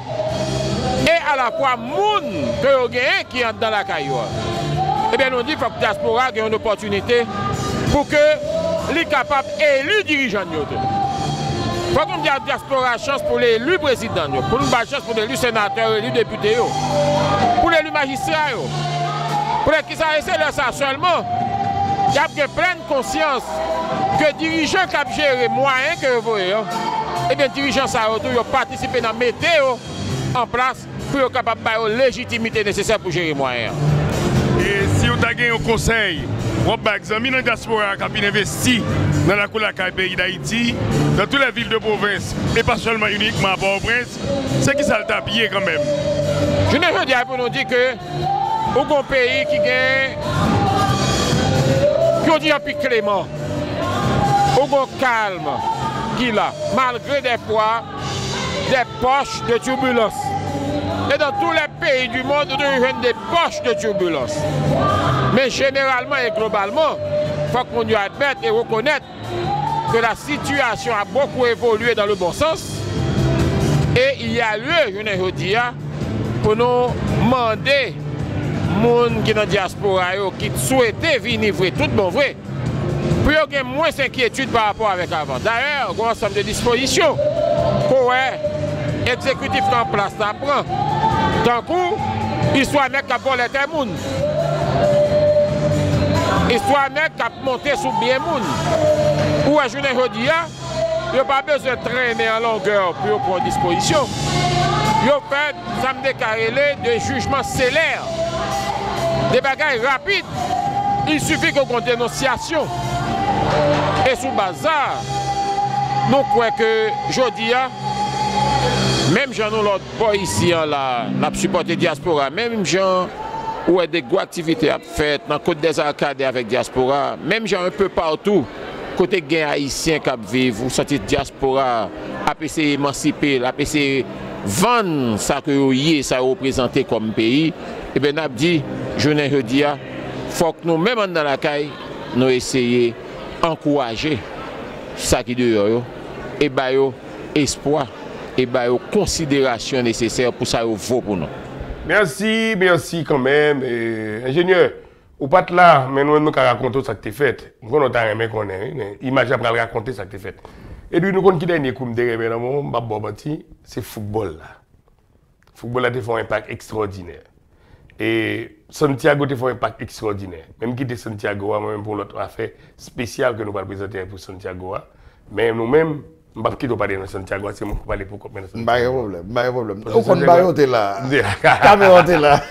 et à la fois moun que vous gagnez qui entre dans la caillou. Eh bien nous dit qu'il faut que la diaspora ait une opportunité pour que les capables élus dirigeants. Il faut qu'on ait la diaspora chance pour les élus présidents, pour nous chance pour les élus sénateurs, les élus députés, pour les élus magistrats, pour les qui s'arrêtent là ça seulement. Il y a pleine conscience que les dirigeants qui ont géré les moyens que vous voyez, et bien les dirigeants ont participé dans la météo en place pour être capable de la légitimité nécessaire pour gérer les moyens. Et si vous avez un conseil, vous avez des amis dans la diaspora qui ont investi dans la couleur du pays d'Haïti, dans toutes les villes de province, et pas seulement uniquement à Port-au-Prince, c'est qui ça le tapillé quand même? Je ne veux dire pour nous dire que nous avons un pays qui gagne. On dit un peu clément, au bon calme qu'il a, malgré des fois des poches de turbulence. Et dans tous les pays du monde, on a des poches de turbulence. Mais généralement et globalement, il faut qu'on y admette et reconnaître que la situation a beaucoup évolué dans le bon sens. Et il y a lieu, je ne dis pas, pour nous demander gens qui sont dans la diaspora qui souhaitaient venir vrai, tout bon vrai, pour qu'ils aient moins d'inquiétude par rapport avec avant. D'ailleurs, il y a un ensemble de dispositions pour l'exécutif en place prend. D'un coup, il soit un mec qui a volé des gens. Il soit un mec qui a monté sous bien moun. Ou à journée aujourd'hui, il n'y a pas besoin de traîner en longueur pour prendre disposition. Il y a fait, ça me déclaré des jugements célères. Des bagages rapides, il suffit qu'on ait une dénonciation. Et sous bazar, nous croyons que jeudi, même gens nous l'autre pas ici là, n'a supporté diaspora, même gens où des grosses activités faites dans le côté des arcades avec diaspora, même gens un peu partout, côté gain haïtien qui vivent, vous sentez diaspora, à essayer émanciper, à essayer vendre ça que vous ça représenté comme pays, et bien n'a dit, je ne dis pas, faut que nous même dans la caille, nous essayer encourager ça qui dehors et bah espoir et bah considération nécessaire pour ça vaut pour nous. Merci quand même. Ingénieur, ou pas là, mais nous avons raconté ça que tu as fait. Nous avons aimé qu'on ait, imagine après raconter ça que tu as fait. Et puis nous avons qui dernier coup de c'est football là. Football a fait un impact extraordinaire. Et Santiago a fait un impact extraordinaire. Même qui était Santiago, même pour l'autre affaire spéciale que nous allons présenter pour Santiago. Mais nous-mêmes, je ne vais pas parler de Santiago, c'est moi qui parle pour combien de Santiago. Pas de problème. Au compte de là. Caméra est là.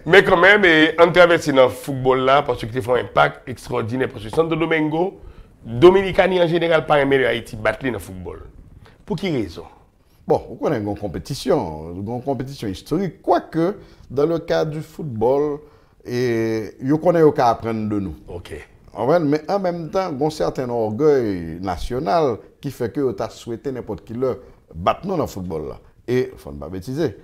Mais quand même, on traverse dans le football là, parce que tu fais un impact extraordinaire. Parce que Santo Domingo, Dominicani en général, pas aimer Haïti battre dans le football. Pour quelle raison? Bon, vous connaissez une compétition historique. Quoique, dans le cas du football, vous connaissez au cas apprendre de nous. Ok. Mais en même temps, il y a un certain orgueil national qui fait que vous avez souhaité n'importe qui le battre dans le football. Là. Et, il ne faut pas bêtiser,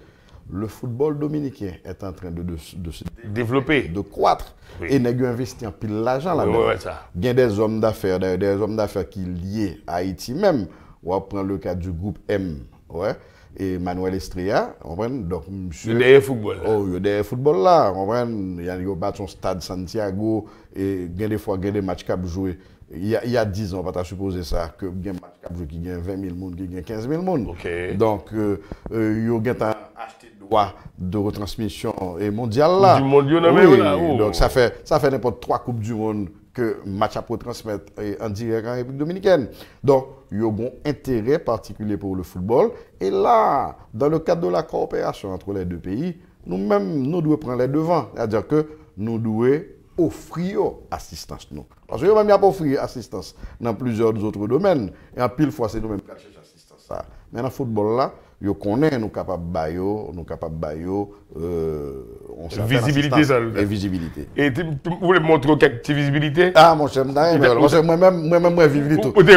le football dominicain est en train de se développer, de croître. Oui. Et nous investi en pile l'argent là-dedans. Il y a des hommes d'affaires, qui sont liés à Haïti même. On va prendre le cas du groupe M. Ouais. Et Manuel Estrella, donc monsieur. Il y a des football. Oh, il y a des football là. Il y a son stade Santiago et il y a des fois il y a des matchs qui ont joué. Il y a 10 ans, on va supposer ça, que il y a des matchs qui ont joué qui gagnent 20 000 personnes, qui gagnent 15 000 personnes. Okay. Donc, il y a acheté le droit de retransmission mondiale là. Du mondial, oui, là. Oh. Donc, ça fait n'importe 3 Coupes du Monde que match à retransmettre en direct en République dominicaine. Donc, il y a un intérêt particulier pour le football. Et là, dans le cadre de la coopération entre les deux pays, nous-mêmes, nous devons prendre les devants. C'est-à-dire que nous devons offrir assistance. Parce que nous n'avons pas offrir assistance dans plusieurs autres domaines. Et en pile fois, c'est nous-mêmes qui cherchons assistance. Mais dans le football, là, nous connaissons, nous capables de visibilité, ça. Et visibilité. Et vous voulez montrer quelques visibilité? Ah, mon cher, moi-même, je vis tout. Vous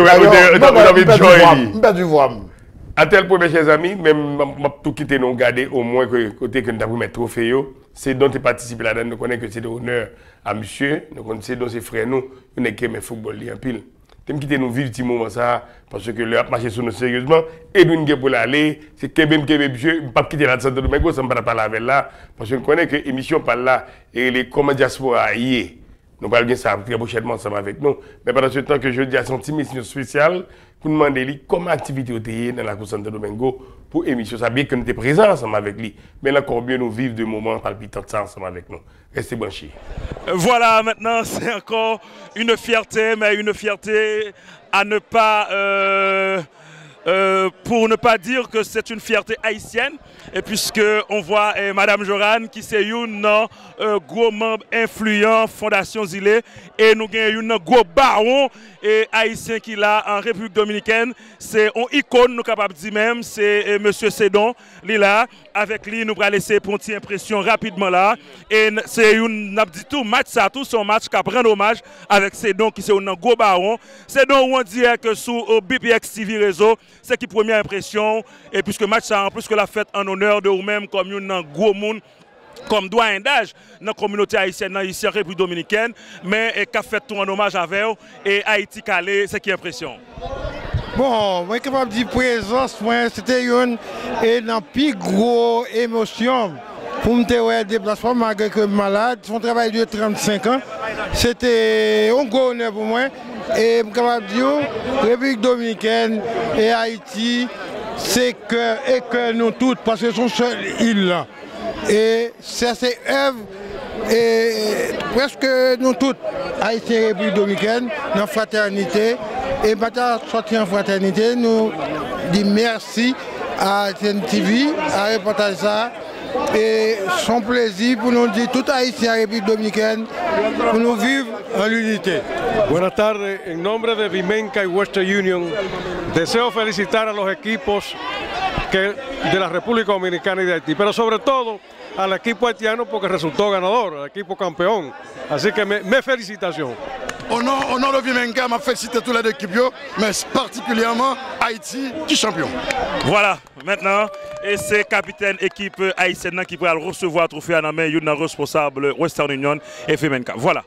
avez du voix. À tel point, mes chers amis, même tout quitter nous garder au moins que côté que nous avons mis trophée, c'est dont tu participes là-dedans. Nous connaissons que c'est d'honneur à monsieur, nous connaissons dont c'est frère nous, nous n'avons qu'à football en pile. Nous quitter nous vivre petit moment ça parce que le marché sur nous sérieusement et nous n'avons pour aller, c'est que même monsieur, pas quitter la Santo Domingo, ça ne va pas parler là parce que nous connaissons que l'émission par là et les comment diaspora hier. Nous parlons bien ça très prochainement ensemble avec nous. Mais pendant ce temps que je dis à son petite mission spéciale pour nous demander comment activité au TI dans la Côte Santo Domingo pour émission. Ça bien que nous sommes présents ensemble avec lui. Mais là, combien nous vivons de moments palpitants ensemble avec nous. Restez branchés. Voilà, maintenant, c'est encore une fierté, mais une fierté à ne pas... pour ne pas dire que c'est une fierté haïtienne, et puisque on voit Madame Joran qui c'est une gros membre influent Fondation Zile et nous avons un gros baron et haïtien qui là en République dominicaine, c'est un icône nous capable de dire même, c'est monsieur Sédon là avec lui nous allons laisser pour une petite impression rapidement là et c'est une n'a dit tout match ça tout son match qui prend hommage avec Sédon qui c'est un gros baron. Sédon on dirait que sous BPX TV réseau c'est qui première impression et puisque match ça en plus que la fête en honneur de vous-même comme un gros monde comme doyen d'âge dans la communauté haïtienne ici en République dominicaine mais qui a fait tout en hommage avec eux et Haïti calé c'est qui impression. Bon, moi capable de dire présence c'était une plus gros émotion pour me faire déplacement malgré que malade, son travail de 35 ans, c'était un gros honneur pour moi. Et je suis capable de dire, République dominicaine et Haïti, c'est que nous toutes, parce que sont seules îles là. Et ça c'est œuvre, et presque nous toutes, Haïti et République dominicaine, dans la fraternité. Et maintenant, sorti en fraternité, nous disons merci à TNTV, à reporter ça. Et son plaisir pour nous dire tout Haïtien et République dominicaine, pour nous vivre en l'unité. Buenas tardes, en nombre de Vimenca y Western Union, deseo felicitar a los equipos de la República Dominicana y de Haití, pero sobre todo al equipo haitiano porque resultó ganador, al equipo campeón. Así que mes félicitations. Au nom de Vimenca, je félicite toutes les équipes, mais particulièrement Haïti qui est champion. Voilà, maintenant, et c'est capitaine équipe haïtienne qui va recevoir le trophée à la main, il y a un responsable Western Union et Vimenca. Voilà.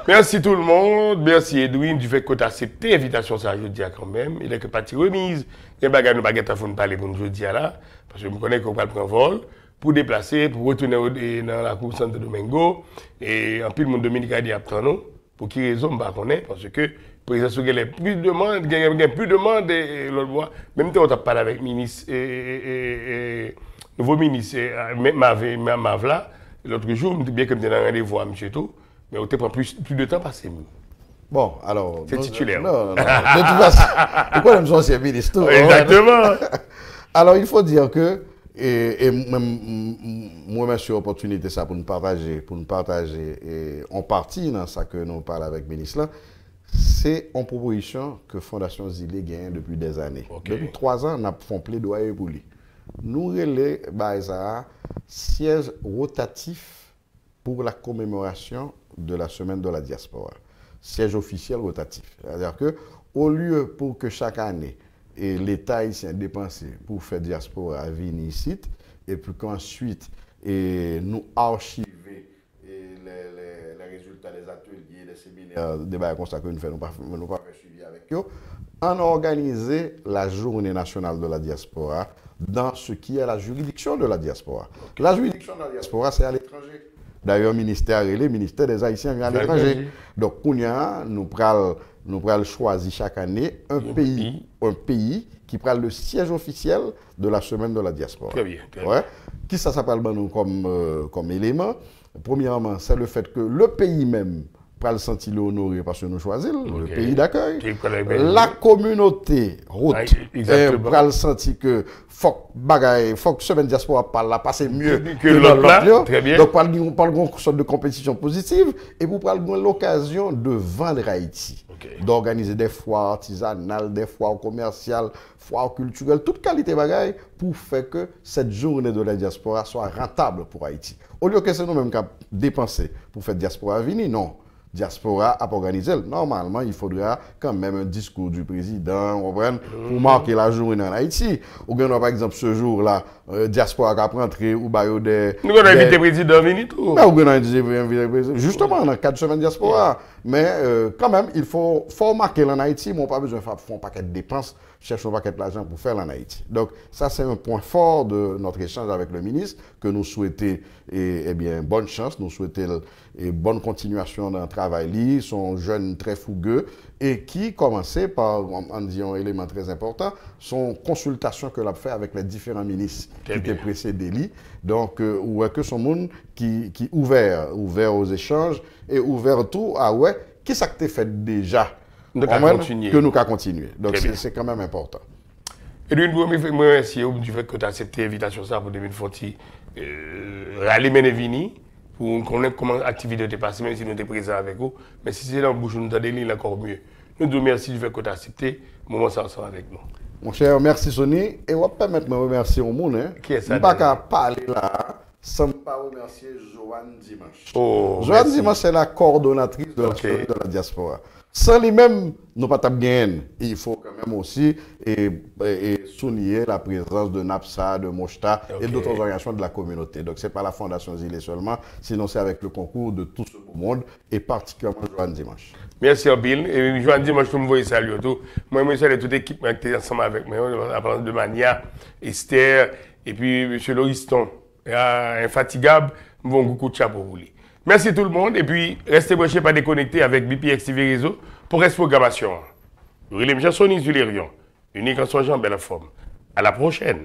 Merci tout le monde, merci Edwin du fait que tu as accepté l'invitation ça je dis quand même. Il est que partie remise, il y a des baguettes à fond parler pour nous jeudi là parce que je connais qu'on va prendre vol pour déplacer pour retourner dans la cour Santo Domingo et en plus le monde dominicain dit attend nous pour qui raison on connaît parce que président Souguel a plus de demande, il y a plus de demande et l'autre voix même temps on t'a parlé avec ministre nouveau ministre Mavla l'autre jour bien que me dans rendez-vous à monsieur tout. Mais on te prend plus de temps passer. Bon, alors... C'est titulaire. Non. De toute façon, pourquoi même ancien ministre? Exactement. Alors, il faut dire que, et moi, j'ai eu l'opportunité ça pour nous partager en partie dans ça que nous parlons avec le ministre là, c'est une proposition que Fondation Zile gagne depuis des années. Okay. Depuis 3 ans, on a fait plaidoyer pour lui. Nous relais siège rotatif pour la commémoration de la semaine de la diaspora. Siège officiel rotatif. C'est-à-dire que, au lieu pour que chaque année, l'État haïtien dépense pour faire diaspora à venir ici, et puis qu'ensuite, nous archiver les résultats des ateliers, des séminaires, des débats comme ça que nous faisons, nous pas faire suivi avec eux, on a organisé la journée nationale de la diaspora dans ce qui est la juridiction de la diaspora. La juridiction de la diaspora, c'est à l'étranger. D'ailleurs, le ministère des Haïtiens vient à l'étranger. Donc, nous prenons choisir chaque année un pays qui prend le siège officiel de la semaine de la diaspora. Très bien. Qui ça s'appelle comme élément? Premièrement, c'est le fait que le pays même prend le sentir honoré parce que nous choisissons le pays d'accueil. La communauté route prend le sentir que faut que semaine diaspora parle là passer mieux que l'autre. Très bien. Donc on parle d'une sorte de compétition positive et vous parlez de l'occasion de vendre Haïti, d'organiser des foires artisanales, des foires commerciales, foires culturelles, toute qualité bagaille pour faire que cette journée de la diaspora soit rentable pour Haïti. Au lieu que c'est nous-mêmes qui dépenser pour faire diaspora à venir, non. Diaspora a organisé. Normalement, il faudra quand même un discours du président pour marquer la journée en Haïti. Ou bien, par exemple, ce jour-là, diaspora a rentré ou des... Nous avons invité le président à venir tout. Ou bien, on a invité le président. Justement, dans 4 semaines diaspora. Mais quand même, il faut marquer en Haïti, mais on n'a pas besoin de faire un paquet de dépenses, chercher un paquet d'argent pour faire en Haïti. Donc, ça, c'est un point fort de notre échange avec le ministre, que nous souhaitons, bonne chance, nous souhaitons bonne continuation dans le travail, son jeune très fougueux, et qui commençait par, en disant un élément très important, son consultation que l'a fait avec les différents ministres qui étaient précédés lui. Donc, que son monde qui ouvert aux échanges et ouvert tout à qui ça que tu fait déjà que nous qu'à continuer. Donc, c'est quand même important. Et lui, moi, merci du fait que tu as accepté l'invitation pour 2020, râler Ménévini, pour connaître comment l'activité est passée, même si nous sommes présents avec vous. Mais si c'est dans le bouche, nous avons des lignes encore mieux. Nous vous remercions du fait que tu as accepté le moment ensemble avec nous. Mon cher, merci Sonny. Et on va permettre de me remercier au monde. Qui est ça? Je ne peux pas parler là sans pas remercier Joanne Dimanche. Joanne Dimanche, c'est la coordonnatrice de la diaspora. Sans lui-même, nous ne pouvons pas gagner. Il faut quand même aussi souligner la présence de NAPSA, de Moshta et d'autres organisations de la communauté. Donc, ce n'est pas la Fondation Zile seulement, sinon c'est avec le concours de tout ce beau monde et particulièrement Joanne Dimanche. Merci Bill. Et Joanne Dimanche, je me vois saluer tout. Moi, je salue toute l'équipe qui était ensemble avec moi, à partir de Mania, Esther et puis M. Loriston. Infatigable, bon beaucoup de chapeau pour lui. Merci tout le monde et puis restez branchés pas déconnectés avec BPX TV Réseau pour reste programmation. William Jansoni Zulérion, unique en son genre, belle forme. À la prochaine.